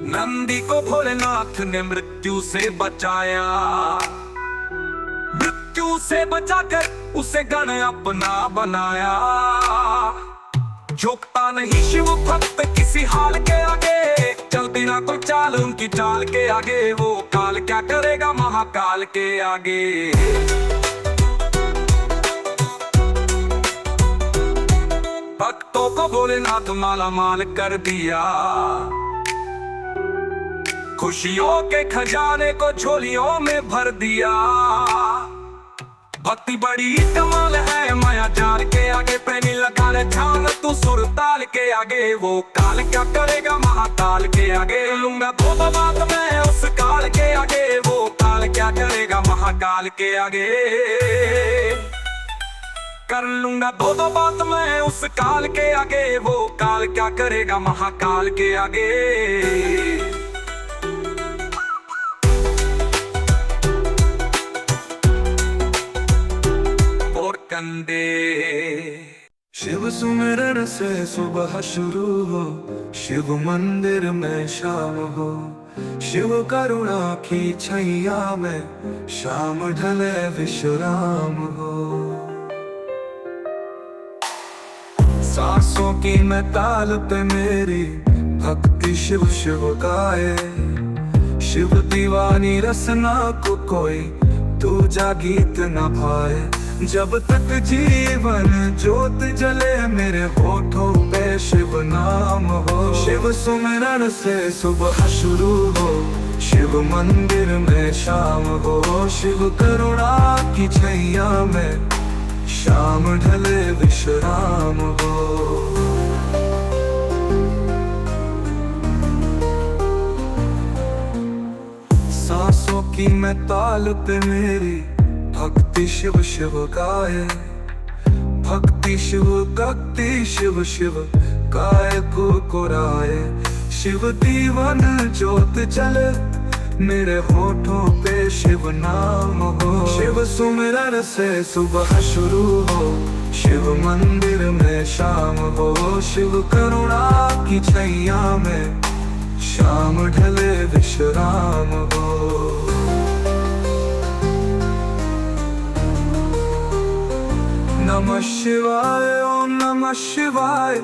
नंदी को भोलेनाथ ने मृत्यु से बचाया, मृत्यु से बचाकर उसे गण अपना बनाया। झुकता नहीं शिव भक्त किसी हाल के आगे, चलती ना कोई चाल उनकी चाल के आगे। वो काल क्या करेगा महाकाल के आगे। भक्तों को भोलेनाथ माला माल कर दिया, खुशियों के खजाने को झोलियों में भर दिया। भक्ति बड़ी कमाल है माया जाल के आगे, पैनी लगा ले ध्यान तू सुर ताल के आगे। वो काल क्या करेगा महाकाल के आगे। लूंगा दो बात मैं उस काल के आगे, वो काल क्या करेगा महाकाल के आगे। कर लूंगा दो बात मैं उस काल के आगे, वो काल क्या करेगा महाकाल के आगे। कंदे शिव सुमिरन से सुबह शुरू हो, शिव मंदिर में शाम हो। शिव करुणा की छैया में शाम ढले विश्राम हो। सांसों की मैं ताल पे मेरी भक्ति शिव शिव गाए। शिव दीवानी रसना को कोई दूजा गीत न भाए। जब तक जीवन ज्योत जले मेरे होठों पे शिव नाम हो। शिव सुमिरन से सुबह शुरू हो, शिव मंदिर में शाम हो। शिव करुणा की छैया में शाम ढले विश्राम हो। सांसों की मैं ताल पे मेरी भक्ति शिव शिव गाए। भक्ति शिव भक्ति शिव शिव गाए कुरकुराए। शिव दीवान ज्योत जले मेरे होठों पे शिव नाम हो। शिव सुमिरन से सुबह शुरू हो, शिव मंदिर में शाम हो। शिव करुणा की छैया में शाम ढले विश्राम हो। नमः शिवाय ओम नमः शिवाय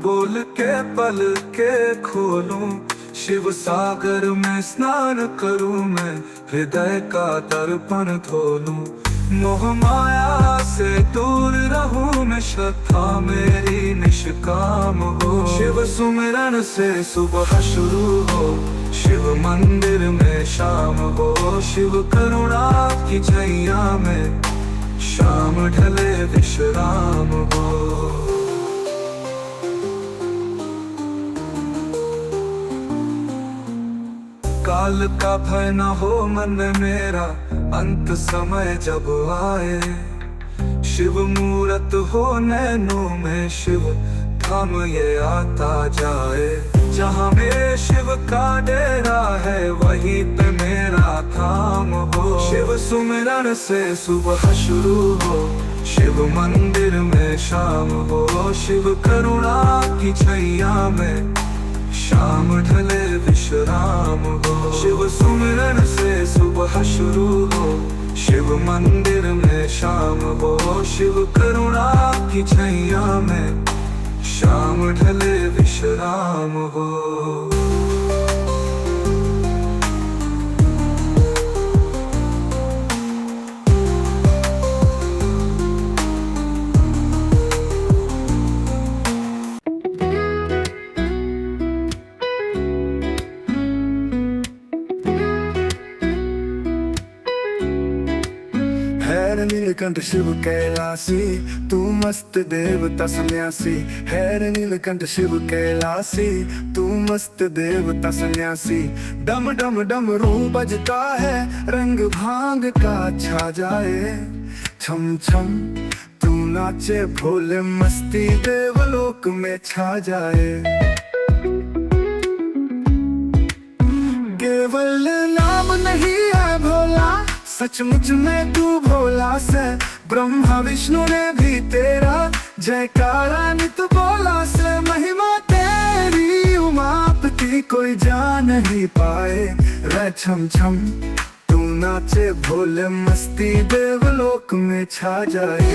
बोल के पल के खोलूं। शिव सागर में स्नान करूं मैं, हृदय का दर्पण धोलूं। मोह माया से दूर रहूं मैं, श्रद्धा मेरी निष्काम हो। शिव सुमिरन से सुबह शुरू हो, शिव मंदिर में शाम हो। शिव करुणा की छैया में शाम ढले विश्राम हो। काल का भय न हो मन मेरा, अंत समय जब आए। शिव मूरत हो नैनों में, शिव धाम ये आता जाए। जहाँ मेरे शिव का डेरा है, वहीं पे मेरा धाम हो। शिव सुमिरन से सुबह शुरू हो, शिव मंदिर में शाम हो। शिव करुणा की छैया में शाम ढले विश्राम हो। शिव सुमिरन से सुबह शुरू हो, शिव मंदिर में शाम हो। शिव करुणा की छैया में शाम ढले विश्राम हो। है नीलकंठ शिव कैलासी, तू मस्त देवता सन्यासी। है नीलकंठ शिव कैलासी, तू मस्त देवता सन्यासी। डम डम डम रूप बजता है, रंग भांग का छा जाए। छम छम तू नाचे भोले, मस्ती देवलोक में छा जाए। केवल नाम नहीं है भोला, सचमुच में तू भोला से। ब्रह्मा विष्णु ने भी तेरा जयकारा नित बोला से। महिमा तेरी उमापति कोई जान नहीं पाए। रे छम छम तू नाचे भोले, मस्ती देवलोक में छा जाए।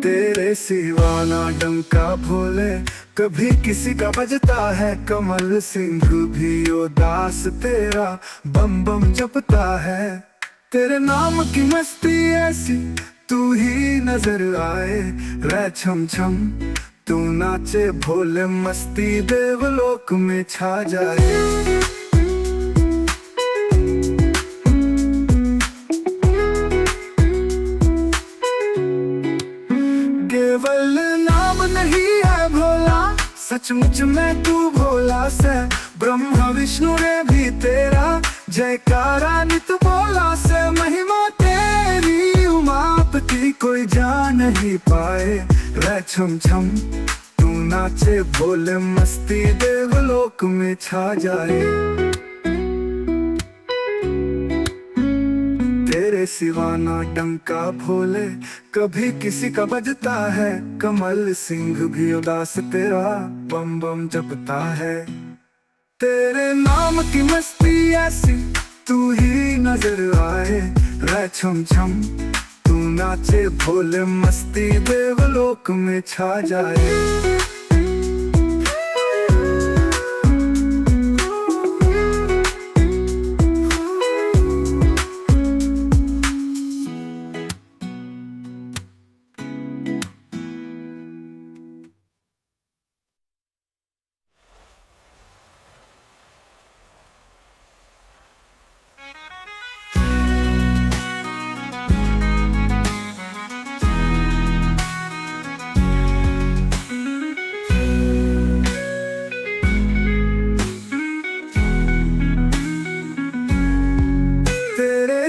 तेरे सिवाना डंका भोले, कभी किसी का बजता है। कमल सिंह भी उदास तेरा बम बम जपता है। तेरे नाम की मस्ती ऐसी तू ही नजर आए। रे छम छम तू नाचे भोले, मस्ती देवलोक में छा जाए। केवल नाम नहीं है भोला, सचमुच में तू भोला से। ब्रह्मा विष्णु ने भी तेरा जयकारा नित बोला से। महिमा तेरी उमापति कोई जान नहीं पाए। रे छम छम तू नाचे भोले, मस्ती देवलोक में छा जाए। तेरे सिवाना डंका भोले, कभी किसी का बजता है। कमल सिंह भी उदास तेरा बम बम जपता है। तेरे नाम की मस्ती ऐसी तू ही नजर आए। रे छम छम तू नाचे भोले, मस्ती देवलोक में छा जाए।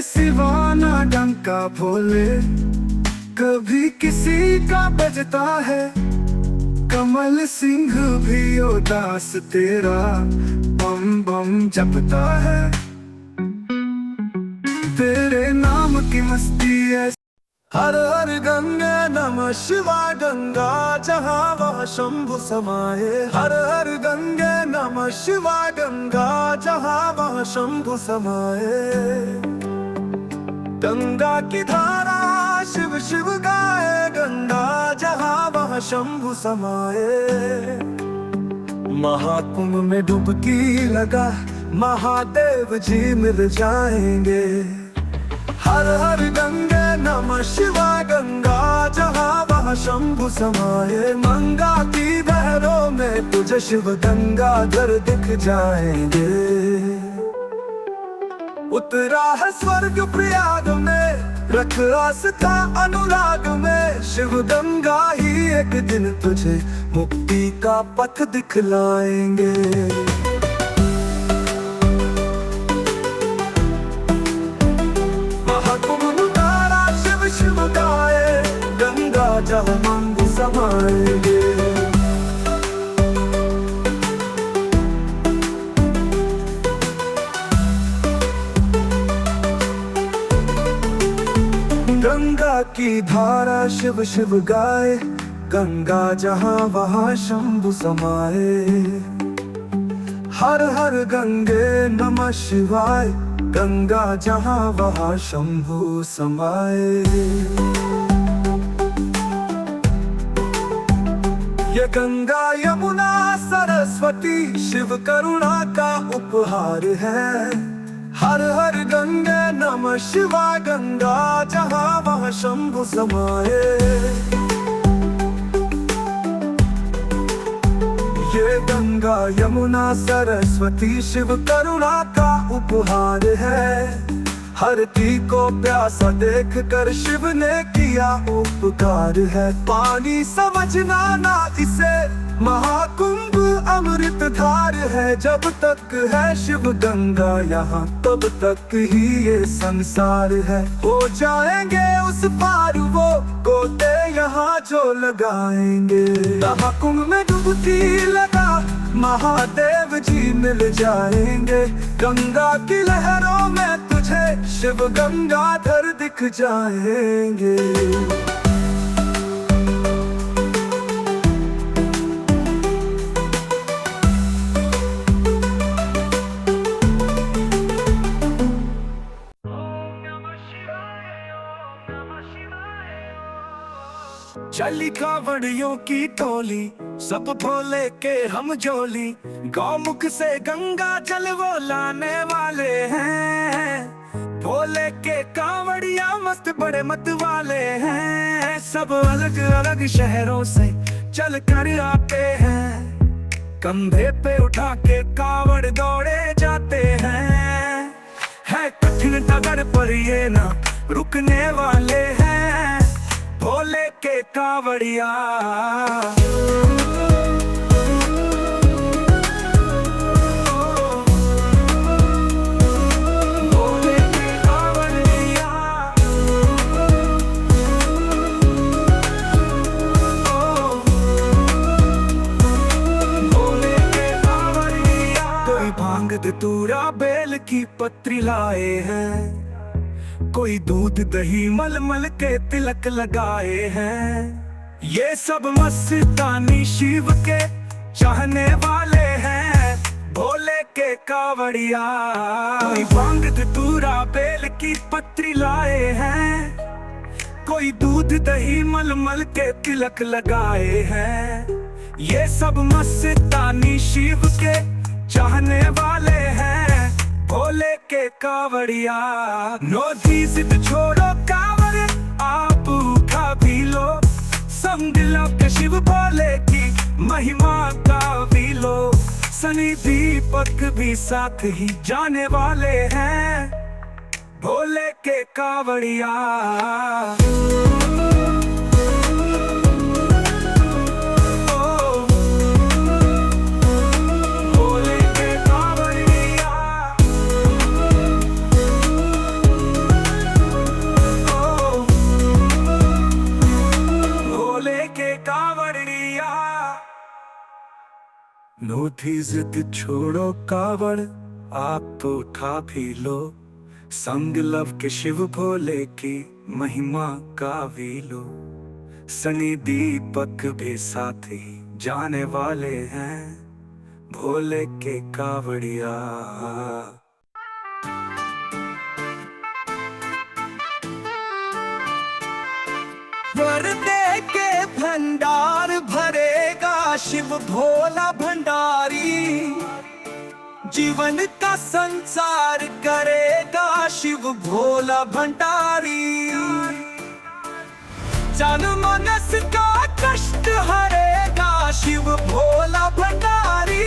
सिवाना डंका भोले, कभी किसी का बजता है। कमल सिंह भी उदास तेरा बम बम जपता है। तेरे नाम की मस्ती है। हर हर गंगे नमः शिवाय, गंगा जहाँ वहाँ शंभु समाये। हर हर गंगे नमः शिवाय, गंगा जहाँ वहाँ शंभु समाये। गंगा की धारा शिव शिव गाए, गंगा जहाँ वहाँ शंभु समाये। महाकुंभ में डुबकी लगा, महादेव जी मिल जाएंगे। हर हर गंगे नमः शिवाय, गंगा जहाँ वहाँ शंभु समाये। गंगा की बहरों में तुझे शिव गंगाधर दिख जाएंगे। उतरा है स्वर्ग प्रयाग में, रख आस्था अनुराग में। शिव गंगा ही एक दिन तुझे मुक्ति का पथ दिखलाएंगे। महाकुंभ तारा शिव शिव गाए, गंगा जहाँ मंग समाएंगे। गंगा की धारा शिव शिव गाए, गंगा जहाँ वहाँ शंभु समाये। हर हर गंगे नमः शिवाय, गंगा जहाँ वहाँ शंभु समाए। ये गंगा यमुना सरस्वती शिव करुणा का उपहार है। हर हर गंगे नमः शिवाय, गंगा जहाँ वहाँ शंभु समाए। ये गंगा यमुना सरस्वती शिव करुणा का उपहार है। हरती को प्यासा देख कर शिव ने किया उपकार है। पानी समझना ना इसे, महाकुंभ अमृत धार है। जब तक है शिव गंगा यहाँ, तब तक ही ये संसार है। हो जाएंगे उस पार वो गोते यहाँ जो लगाएंगे। महाकुंभ में डुबकी लगा, महादेव जी मिल जाएंगे। गंगा की लहरों में तुझे शिव गंगाधर दिख जाएंगे। चली कावड़ियों की टोली, सब भोले के हम जोली। गौमुख से गंगा जल वो लाने वाले हैं। भोले के कावड़िया मस्त बड़े मत वाले हैं। सब अलग अलग शहरों से चल कर आते हैं। कंधे पे उठा के कावड़ दौड़े जाते हैं। है कठिन डगर पर ये ना रुकने वाले हैं। भोले के कावड़िया भोले के कावड़िया भोले के कावड़िया। कोई भांग धतूरा बेल की पत्री लाए हैं। कोई दूध दही मलमल के तिलक लगाए हैं। ये सब मस्तानी शिव के चाहने वाले हैं। भोले के कावड़िया कोई भांग धतूरा बेल की पत्री लाए हैं। कोई दूध दही मलमल के तिलक लगाए हैं। ये सब मस्तानी शिव के चाहने वाले हैं। भोले के कावड़िया नोधी जिद छोड़ो कावड़ आप उठा भी लो। संग लो के शिव भोले की महिमा का भी लो। सनी दीपक भी साथ ही जाने वाले हैं। भोले के कावड़िया नोधी जिद छोड़ो कावड़ आप तो उठा भी लो। संग लव के शिव भोले की महिमा का भी लो। सनी दीपक भी साथ ही जाने वाले हैं। भोले के कावड़िया वर दे के भंडार भरेगा शिव भोला भंडारी। जीवन का संसार करेगा शिव भोला भंडारी। जन मनस का कष्ट हरेगा शिव भोला भंडारी।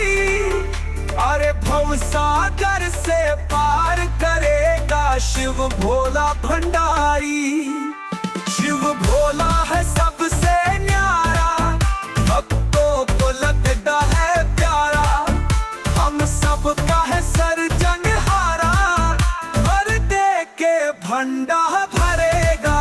अरे भव सागर से पार करेगा शिव भोला भंडारी। शिव भोला है सबसे न्यारा, भक्तों को लगता है प्यारा। हम सबका है सर्जनहारा, भर दे के भंडा भरेगा।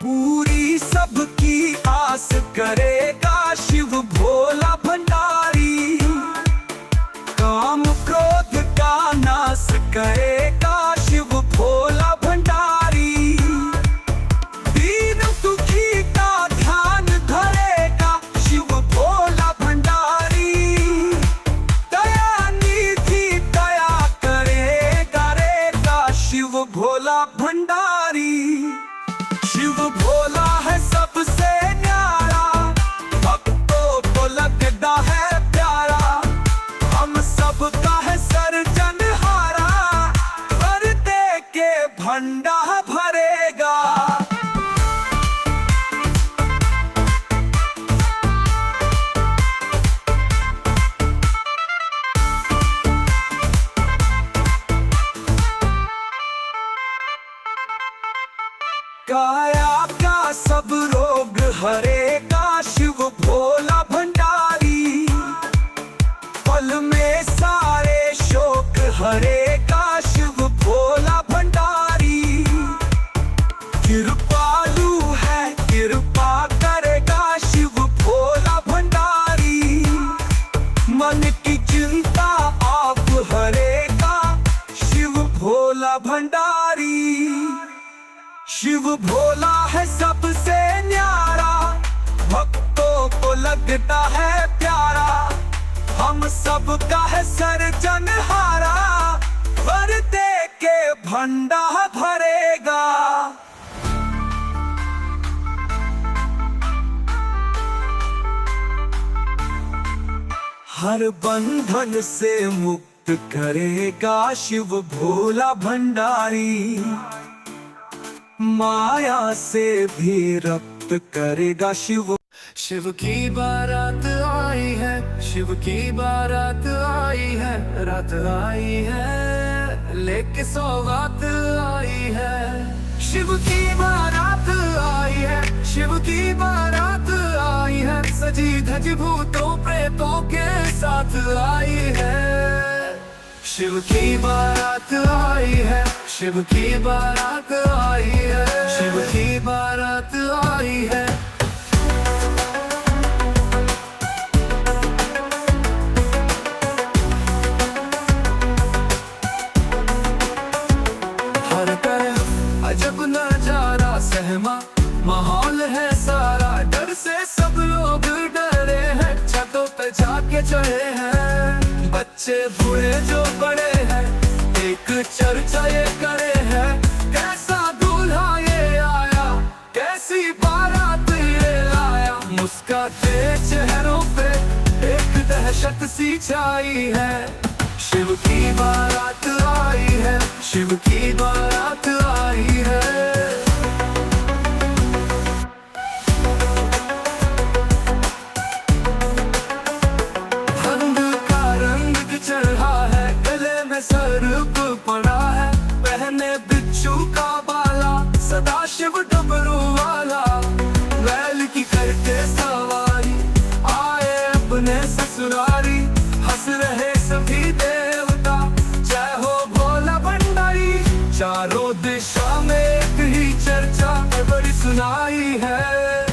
पूरी सबकी भोला है सबसे न्यारा, भक्तों को लगता है प्यारा। हम सबका है सर्जनहारा, वर दे के भंडा भरेगा। हर बंधन से मुक्त करेगा शिव भोला भंडारी। माया से भी रक्त करेगा शिव। शिव की बारात आई है, शिव की बारात आई है, रात आई है, लेके सौगात आई है। शिव की बारात आई है, शिव की बारात आई है, सजी धजी भूतों प्रेतों के साथ आई है। शिव की बारात आई है, शिव की बारात आई है, शिव की बारात आई है। हर तरफ अजब नजारा सहमा, माहौल है सारा, डर से सब लोग डरे हैं, छतों पे जाके चढ़े हैं। बच्चे बूढ़े जो बड़े हैं, एक चर्चा ये करे हैं, कैसा दूल्हा ये आया, कैसी बारात ये लाया। मुस्काते चेहरों पे एक दहशत सी छाई है। शिव की बारात आई है, शिव की बारात आई है। सर्प पड़ा है, पहने बिच्छू का बाला, सदा शिव डमरू वाला, बैल की करके सवारी, आए अपने ससुरारी, हंस रहे सभी देवता, जय हो भोला भंडारी। चारों दिशा में एक ही चर्चा बड़ी सुनाई है।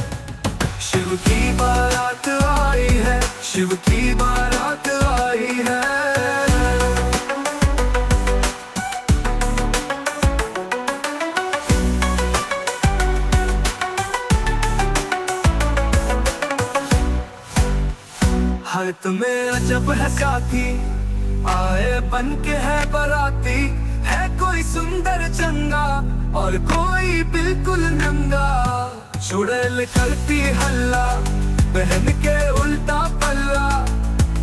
शिव की बारात आई है, शिव की बारात आई है। हाथ में अजब है साथी, आए बन के है बराती, है कोई सुंदर चंगा और कोई बिल्कुल नंगा। चुड़ैल करती हल्ला, पहन के उल्टा पल्ला,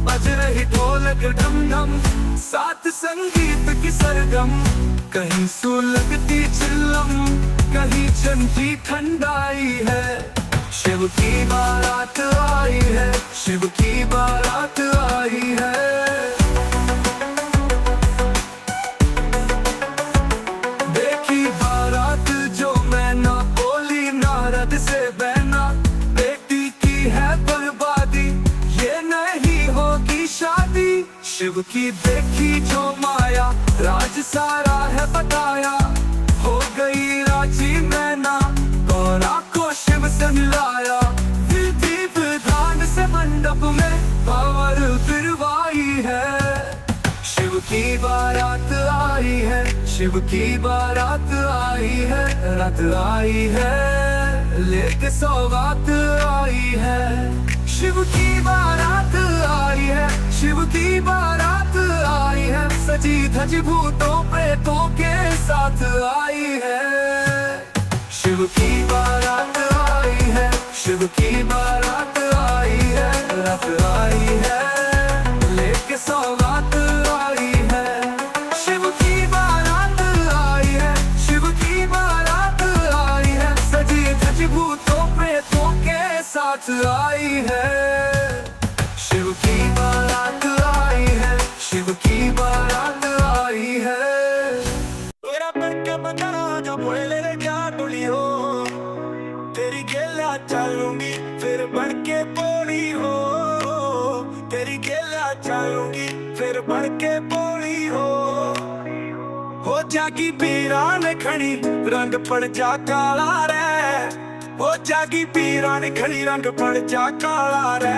बज रही ढोलक ढम ढम, साथ संगीत की सरगम। कहीं सुलगती चिल्लम, कहीं चंदी ठंडाई है। शिव की बारात आई है, शिव की बारात आई है। देखी बारात जो मैना, बोली नारद से बहना, बेटी की है बर्बादी, ये नहीं होगी शादी। शिव की देखी जो माया, राज सारा है बताया, हो गई राजी मैना, गौरा को शिव से मिलाया। विधि विधान से मंडप में पावर उतरवाई है। शिव की बारात आई है, शिव की बारात आई है, रात आई है, लेके सौगात आई है। शिव की बारात आई है, शिव की बारात आई है, सजी धजी भूतों प्रेतों के साथ आई है। शिव की बारात आई है, शिव की बारात आई है, रात आई है, लेके सौगात आई है। शिव की बारात आई है, शिव की बारात आई है, सजी धजी भूतों प्रेतों के साथ आई है। शिव की बारात आई है, शिव की बारात आई है। मेरा बनके बंदा जो बोले रे क्या टुली हो, तेरी गेला चलूंगी फिर बनके पोली हो, तेरी गेला चलूंगी फिर बनके पोली हो जागी पीरा ने खड़ी रंग पड़ जा काला रे, हो जागी पीरा ने खड़ी रंग पड़ जा काला रे।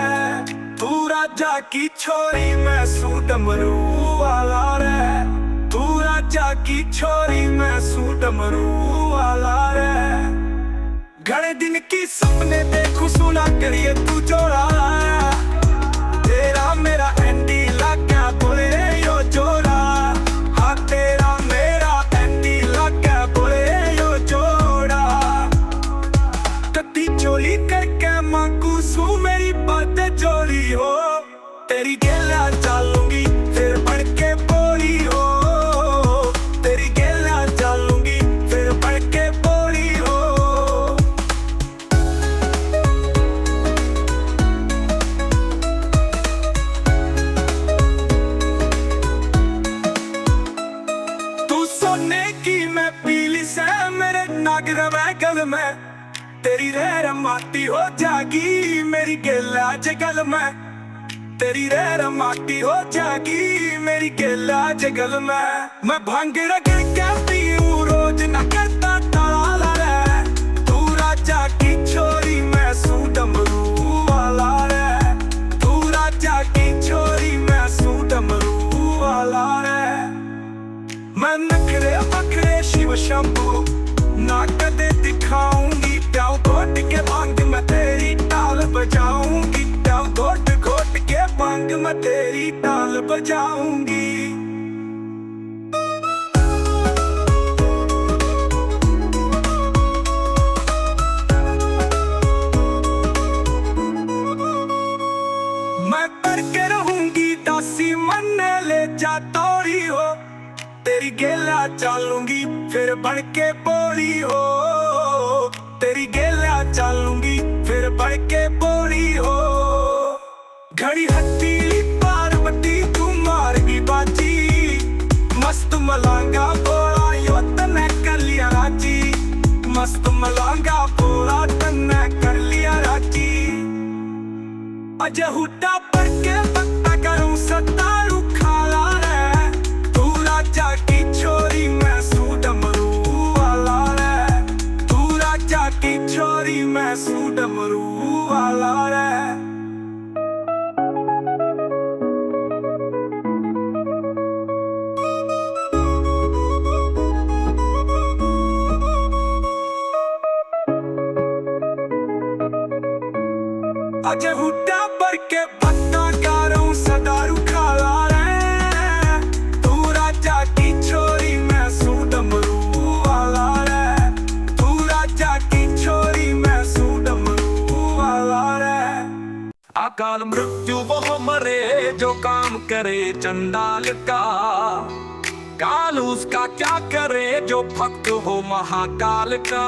तू राजा की छोरी मैं सू डमरू वाला रे, तू राजा की छोरी मैं सू डमरू वाला रे। घने दिन की सपने देखूं सुना करिए तू जोड़ा तेरा मेरा एंडी लगा बोले यो जोड़ा हाँ तेरा मेरा एंडी लगा बोले यो जोड़ा कती चोरी करके मांगू सू मेरी बात जोड़ी हो तेरी गेला चालूंगी फिर बढ़ के बोली हो तेरी गेला चालूंगी फिर बढ़ के बोली हो तू सोने की मैं पीली से मेरे नागर में गल में तेरी रेर माटी हो जागी मेरी गेला जगल में तेरी रेर माटी हो जागी मेरी गेला जगल में मैं भांग रगड़ के पीऊं रोज न करता टाला रे तू राजा की छोरी मैं सू डमरू वाला रे तू राजा की छोरी मैं सू डमरू वाला रे मैं नखरे बखरे शिव शंभू ना कदे दिखाऊंगी प्याऊ घोट के भांग मैं तेरी ताल बजाऊंगी प्याऊ घोट घोट के भांग मैं तेरी ताल बजाऊंगी मैं पर के रहूंगी दासी मन ले जा तोरी हो तेरी गेला चालूंगी फिर बढ़ के बोली हो तेरी गेला चालूंगी फिर बढ़ के बोली हो घड़ी हट्टी पार्वती तू मार भी बाजी मस्त मलांगा बोला यो तने कर लिया राजी मस्त मलांगा बोला तने कर लिया राजी अजय हुड्डा पर के पत्ता करूं सतारू खाला रे तू राजा की छोरी मैं सू डमरू वाला रे तू राजा की छोरी मैं सू डमरू वाला रे अजय हुड्डा पर के पत्ता करूं सदारू खाला रे तू राजा की छोरी मैं सू डमरू वाला रे तू राजा की छोरी मैं सू डमरू वाला रे अकाल मृत्यु वो मरे जो काम करे चंडाल का काल उसका क्या करे जो भक्त हो महाकाल का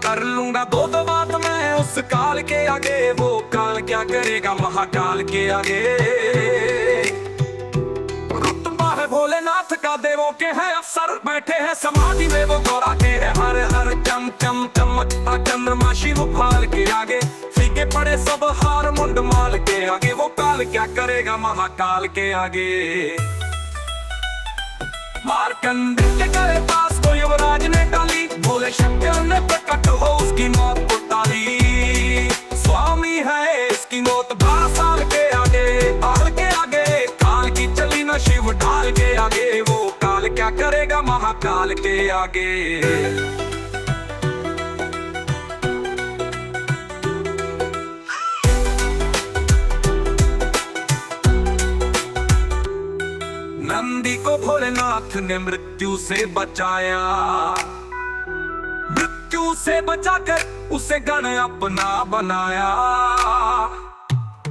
कर लूंगा दो बात मैं उस काल के आगे वो काल क्या करेगा महाकाल के आगे रुतबा है भोलेनाथ का देवों के है अफसर बैठे हैं समाधि में वो गौरा के है हर हर चम चम चमकता चंद्रमा शिव फाल के आगे फीके पड़े सब हार मुंड माल के आगे वो काल क्या करेगा महाकाल के आगे मारकंडे के गए पास तो युवराज ने डाली बोले शंकर ने प्रकट हो उसकी मौत को टाली स्वामी है इसकी मौत 12 साल के आगे काल की चली न शिव ढाल के आगे वो काल क्या करेगा महाकाल के आगे नंदी को भोलेनाथ ने मृत्यु से बचाया मृत्यु से बचाकर उसे गण अपना बनाया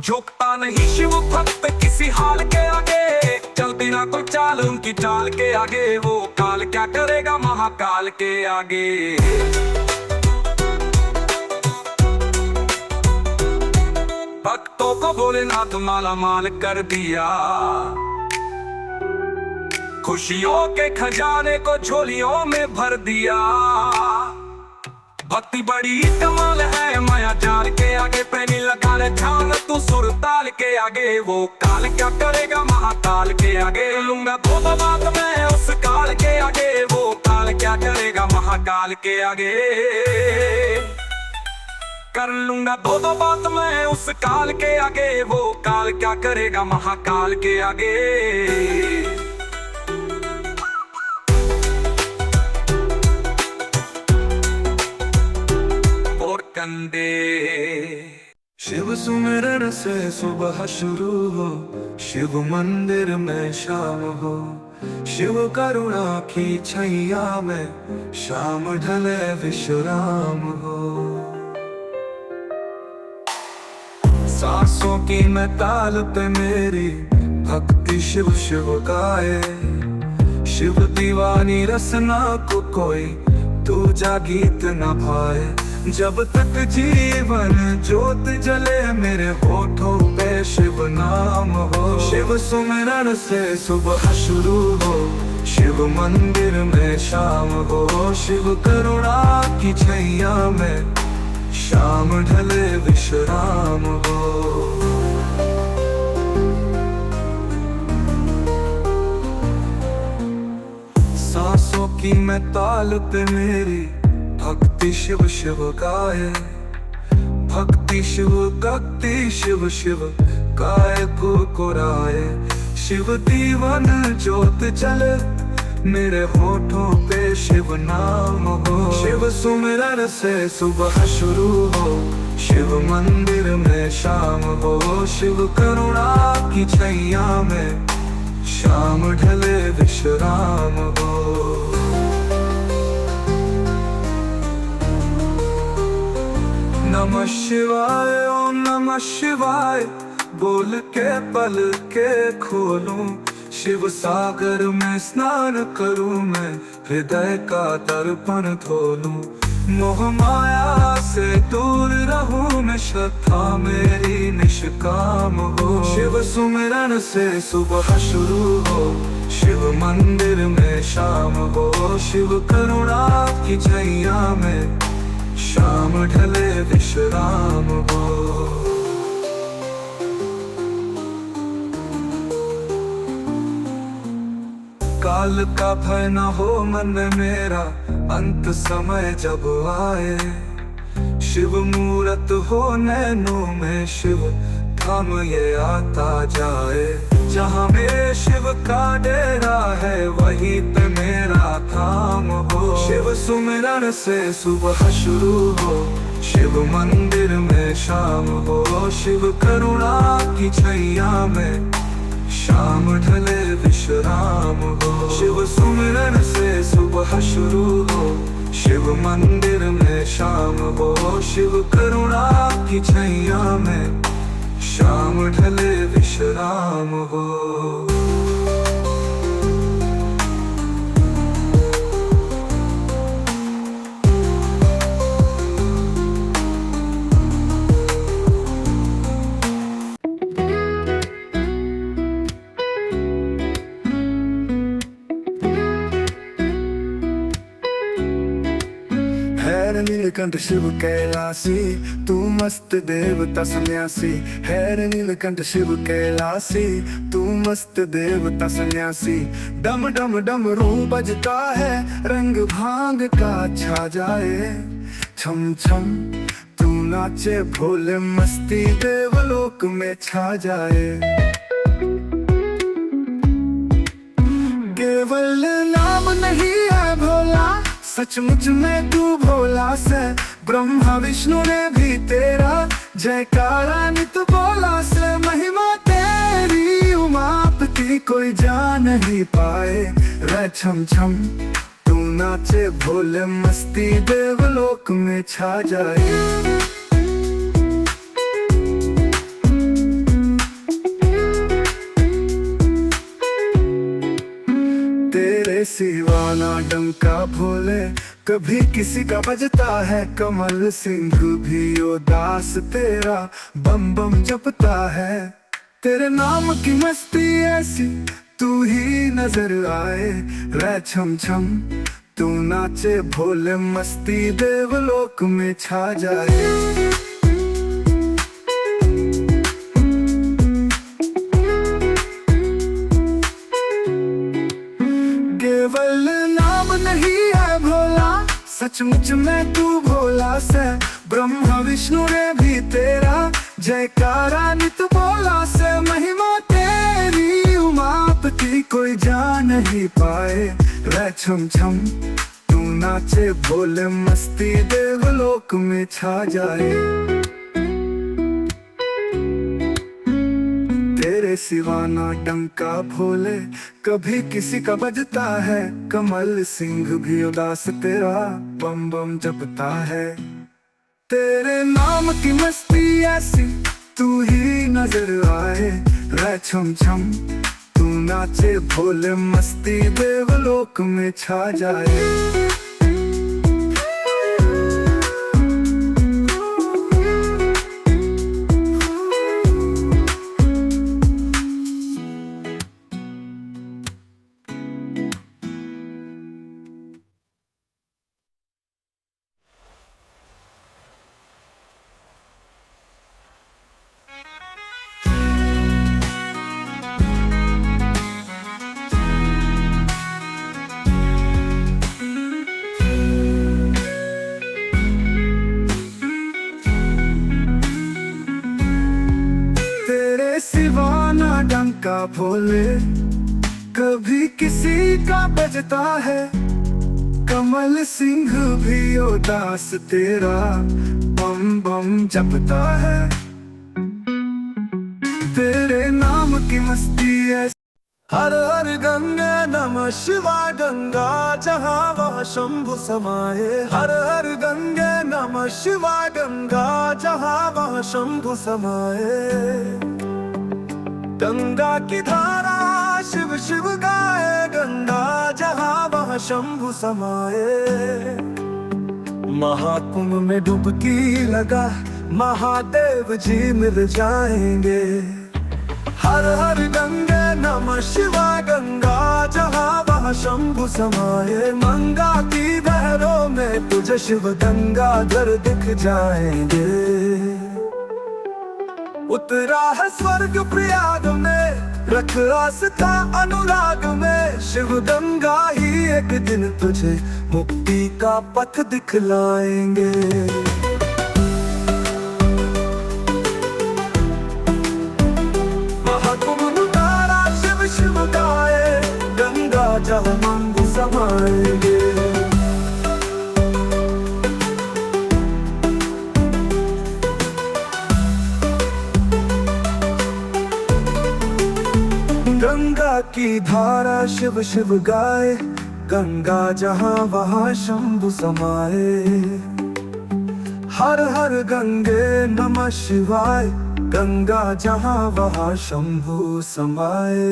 झुकता नहीं शिव भक्त किसी हाल के आगे चलती ना कोई चाल उनकी चाल के आगे वो काल क्या करेगा महाकाल के आगे भक्तों को भोलेनाथ माला माल कर दिया खुशियों के खजाने को झोलियों में भर दिया भक्ति बड़ी कमाल है माया जाल के आगे पैनी लगा ले ध्यान तू सुर ताल के आगे वो काल क्या करेगा महाकाल के आगे लूंगा दो बात मैं उस काल के आगे वो काल क्या करेगा महाकाल के आगे कर लूंगा दो बात मैं उस काल के आगे वो काल क्या करेगा महाकाल के आगे मंदिर। शिव सुमिरन से सुबह शुरू हो, शिव मंदिर में शाम हो, शिव करुणा की छैया में शाम ढले विश्राम हो। सांसों की मैं ताल पे मेरी भक्ति शिव शिव गाए, शिव दीवानी रसना को कोई दूजा गीत न भाए। जब तक जीवन ज्योत जले मेरे होठों पे शिव नाम हो। शिव सुमिरन से सुबह शुरू हो, शिव मंदिर में शाम हो, शिव करुणा की छैया में शाम ढले विश्राम हो। सांसों की मैं ताल पे मेरी भक्ति शिव शिव गाए, भक्ति शिव भक्ति शिव शिव गाए कुरकुराए। शिव दीवन ज्योत जले मेरे होठों पे शिव नाम हो। शिव सुमिरन से सुबह शुरू हो, शिव मंदिर में शाम हो, शिव करुणा की छैया में शाम ढले विश्राम हो। नमः शिवाय ओम नमः शिवाय बोल के पल के खोलूं, शिव सागर में स्नान करूं मैं, हृदय का दर्पण धोलूं। मोह माया से दूर रहूं मैं, श्रद्धा मेरी निष्काम हो। शिव सुमिरन से सुबह शुरू हो, शिव मंदिर में शाम हो, शिव करुणा की छैया में शाम ढले विश्राम हो। काल का भय न हो मन मेरा, अंत समय जब आए, शिव मूरत हो नैनों में, शिव धाम ये आता जाए। जहाँ मेरे शिव का डेरा है वहीं पे मेरा धाम हो। शिव सुमिरन से सुबह शुरू हो, शिव मंदिर में शाम हो, शिव करुणा की छैया में शाम ढले विश्राम हो। शिव सुमिरन से सुबह शुरू हो, शिव मंदिर में शाम हो, शिव करुणा की छैया में शाम ढले विश्राम हो। नीलकंठ शिव कैलासी, तू मस्त देवता सन्यासी। है रे नीलकंठ शिव कैलासी, तू मस्त देवता सन्यासी। डम डम डमरू बजता है, रंग भांग का छा जाए। छम छम तू नाचे भोले, मस्ती देवलोक में छा जाए। केवल नाम नहीं है भोला, सचमुच में तू भोला से। ब्रह्मा विष्णु ने भी तेरा जयकारा नित बोला से। महिमा तेरी उमापति कोई जान नहीं पाए। रे छम छम तू नाचे भोले, मस्ती देवलोक में छा जाए। तेरे सिवा ना डंका भोले, कभी किसी का बजता है कमल। सिंह भी उदास तेरा बम बम जपता है। तेरे नाम की मस्ती ऐसी तू ही नजर आए। रे छम छम तू नाचे भोले, मस्ती देवलोक में छा जाए। केवल नाम नहीं है भोला, सचमुच में तू भोला से। ब्रह्मा विष्णु ने भी तेरा जयकारा नित बोला से। महिमा तेरी उमापति कोई जान नहीं पाए। रे छम छम तू नाचे बोले मस्ती देवलोक में छा जाए। तेरे सिवा ना डंका भोले कभी किसी का बजता है। कमल सिंह भी उदास तेरा बम बम जपता है। तेरे नाम की मस्ती ऐसी तू ही नजर आए। रे छम छम तू नाचे भोले मस्ती देवलोक में छा जाए। डंका भोले कभी किसी का बजता है। कमल सिंह भी उदास तेरा बम बम जपता है। तेरे नाम की मस्ती है। हर हर गंगे नमः शिवाय गंगा जहाँ वहाँ शंभु समाए। हर हर गंगे नमः शिवाय गंगा जहाँ वहाँ शंभु समाए। गंगा की धारा शिव शिव गाए। गंगा जहाँ वहाँ शंभु समाए। महाकुंभ में डुबकी लगा महादेव जी मिल जाएंगे। हर हर गंगे नमः शिवाय गंगा जहाँ वहाँ शंभु समाए। गंगा की बहरों में तुझे शिव गंगाधर दिख जाएंगे। उतरा है स्वर्ग प्रयाग में रख आस्था अनुराग में। शिव गंगा ही एक दिन तुझे मुक्ति का पथ दिखलाएंगे। महाकुंभ तारा शिव शिव गाए। गंगा जहाँ मंगू समाएंगे। गंगा की धारा शिव शिव गाए। गंगा जहाँ वहाँ शंभु समाए। हर हर गंगे नमः शिवाय गंगा जहाँ वहाँ शंभु समाए।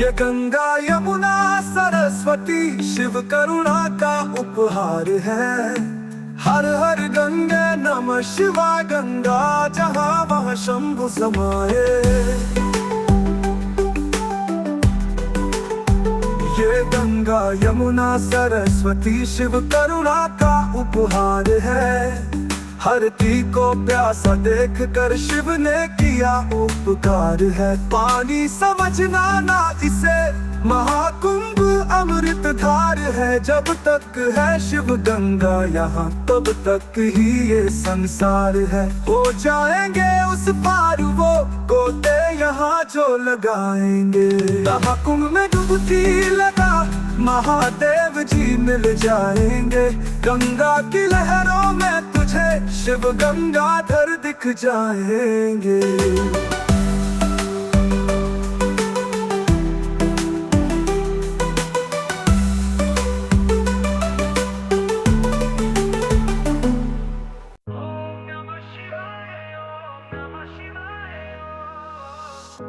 ये गंगा यमुना सरस्वती शिव करुणा का उपहार है। हर हर गंगे नमः शिवाय गंगा जहाँ वहाँ शंभु समाए। ये गंगा यमुना सरस्वती शिव करुणा का उपहार है। हरती को प्यासा देख कर शिव ने किया उपकार है। पानी समझना ना इसे महाकुंभ अमृत धार है। जब तक है शिव गंगा यहाँ तब तक ही ये संसार है। हो जाएंगे उस पार वो गोते यहाँ जो लगाएंगे। महाकुंभ में डुबकी लगा महादेव जी मिल जाएंगे। गंगा की लहरों में तुझे शिव गंगाधर दिख जाएंगे।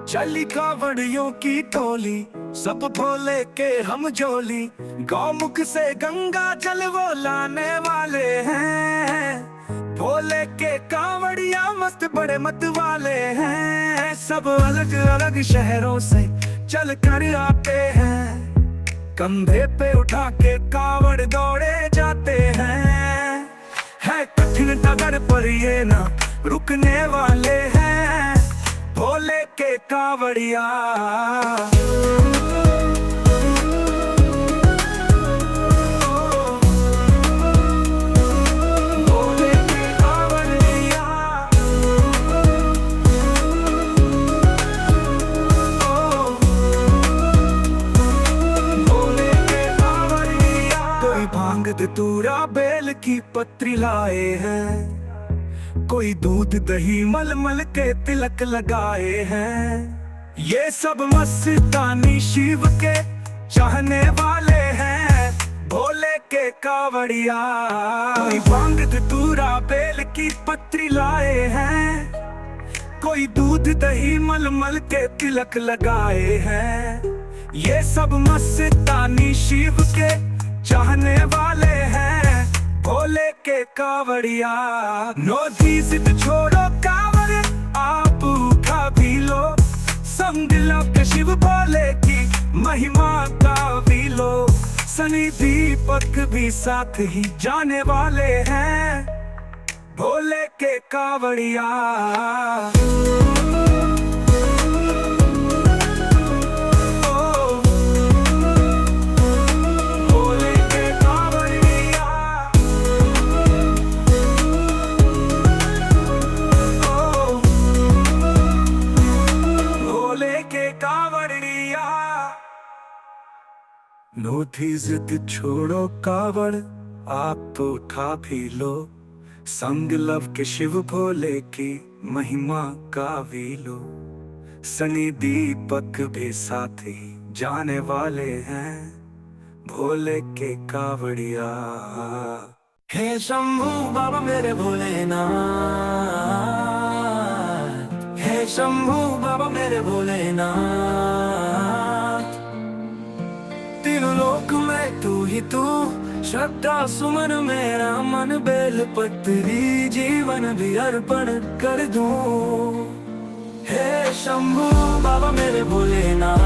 चली कावड़ियों की टोली सब भोले के हम जोली। गौमुख से गंगा जल वो लाने वाले हैं। भोले के कावड़िया मस्त बड़े मत वाले हैं। सब अलग अलग शहरों से चल कर आते हैं। कंधे पे उठा के कावड़ दौड़े जाते हैं। है कठिन डगर पर ये ना रुकने वाले हैं। भोले के कावड़िया भोले के कावड़िया धतूरा बेल की पत्री लाए हैं, कोई दूध दही मलमल के तिलक लगाए हैं। ये सब मस्तानी शिव के चाहने वाले हैं, भोले के कावड़िया। कोई भांग धतूरा बेल की पत्री लाए हैं, कोई दूध दही मलमल के तिलक लगाए हैं। ये सब मस्तानी शिव के चाहने वाले हैं, भोले के कावड़िया। नोधी जिद छोड़ो कावड़ आप उठा भी लो, संग लो के शिव भोले की महिमा का भी लो। सनी दीपक भी साथ ही जाने वाले हैं, भोले के कावड़िया। नोधी जिद छोड़ो कावड़ आप तो उठा भी लो, संग लव के शिव भोले की महिमा का भी लो। सनी दीपक भी साथ ही जाने वाले हैं, भोले के कावड़िया। हे शंभू बाबा मेरे भोलेनाथ, हे शंभू बाबा मेरे भोलेनाथ। तीनों लोक में तू ही तू, श्रद्धा सुमन मेरा मन बेल पत्री जीवन भी अर्पण कर दूं। हे शंभू बाबा मेरे भोलेनाथ,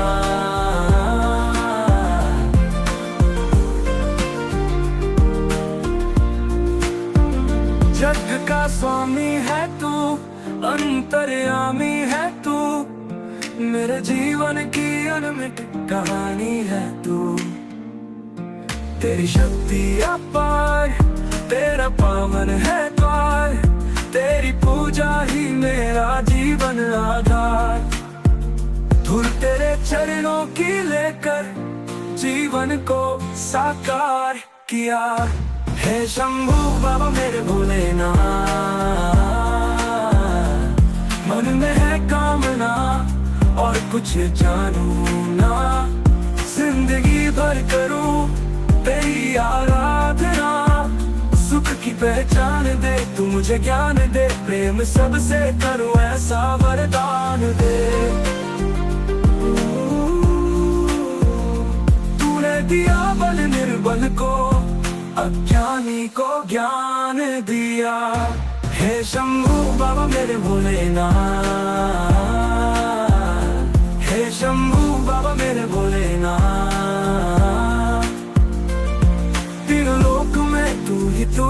जग का स्वामी है तू, अंतर्यामी है तू, मेरे जीवन की अनमिट कहानी है तू। तेरी शक्ति अपार, तेरा पावन है द्वार, तेरी पूजा ही मेरा जीवन आधार। धुर तेरे चरणों की लेकर जीवन को साकार किया। हे शंभू बाबा मेरे भोलेनाथ, मन में है कामना और कुछ जानू ना, जिंदगी भर करूं तेरी आराधना। सुख की पहचान दे तू मुझे ज्ञान दे, प्रेम सबसे करूं ऐसा वरदान दे। तूने दिया बल निर्बल को, अज्ञानी को ज्ञान दिया। हे शंभू बाबा मेरे भोलेनाथ, हे शंभू बाबा मेरे भोलेनाथ। तीनों लोक में तू ही तू,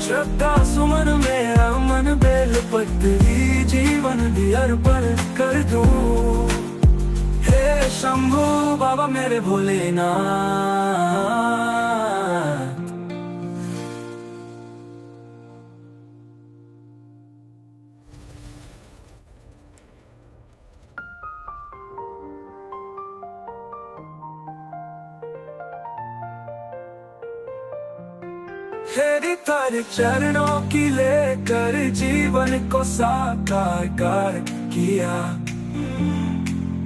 श्रद्धा सुमन मेरा मन बेल पत्री जीवन भी अर्पण कर दूं। हे शंभू बाबा मेरे भोलेनाथ। तेरी तारे चरणों की लेकर जीवन को साकार कर किया।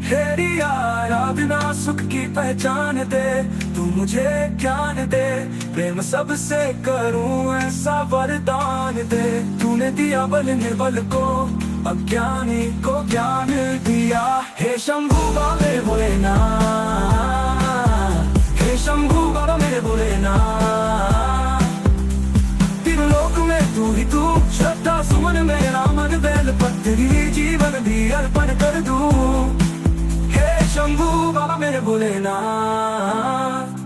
तेरी आराधना सुख की पहचान दे, तू मुझे ज्ञान दे, प्रेम सबसे करूं ऐसा वरदान दे। तूने दिया बल निर्बल को, अज्ञानी को ज्ञान दिया। हे शंभू बाबा मेरे भोलेनाथ, हे शंभू बाबा मेरे भोलेनाथ। लोक में तू ही तू, श्रद्धा सुमन मेरा मन बेल पत्री जीवन भी अर्पण कर दूं। हे शंभू बाबा मेरे भोलेनाथ।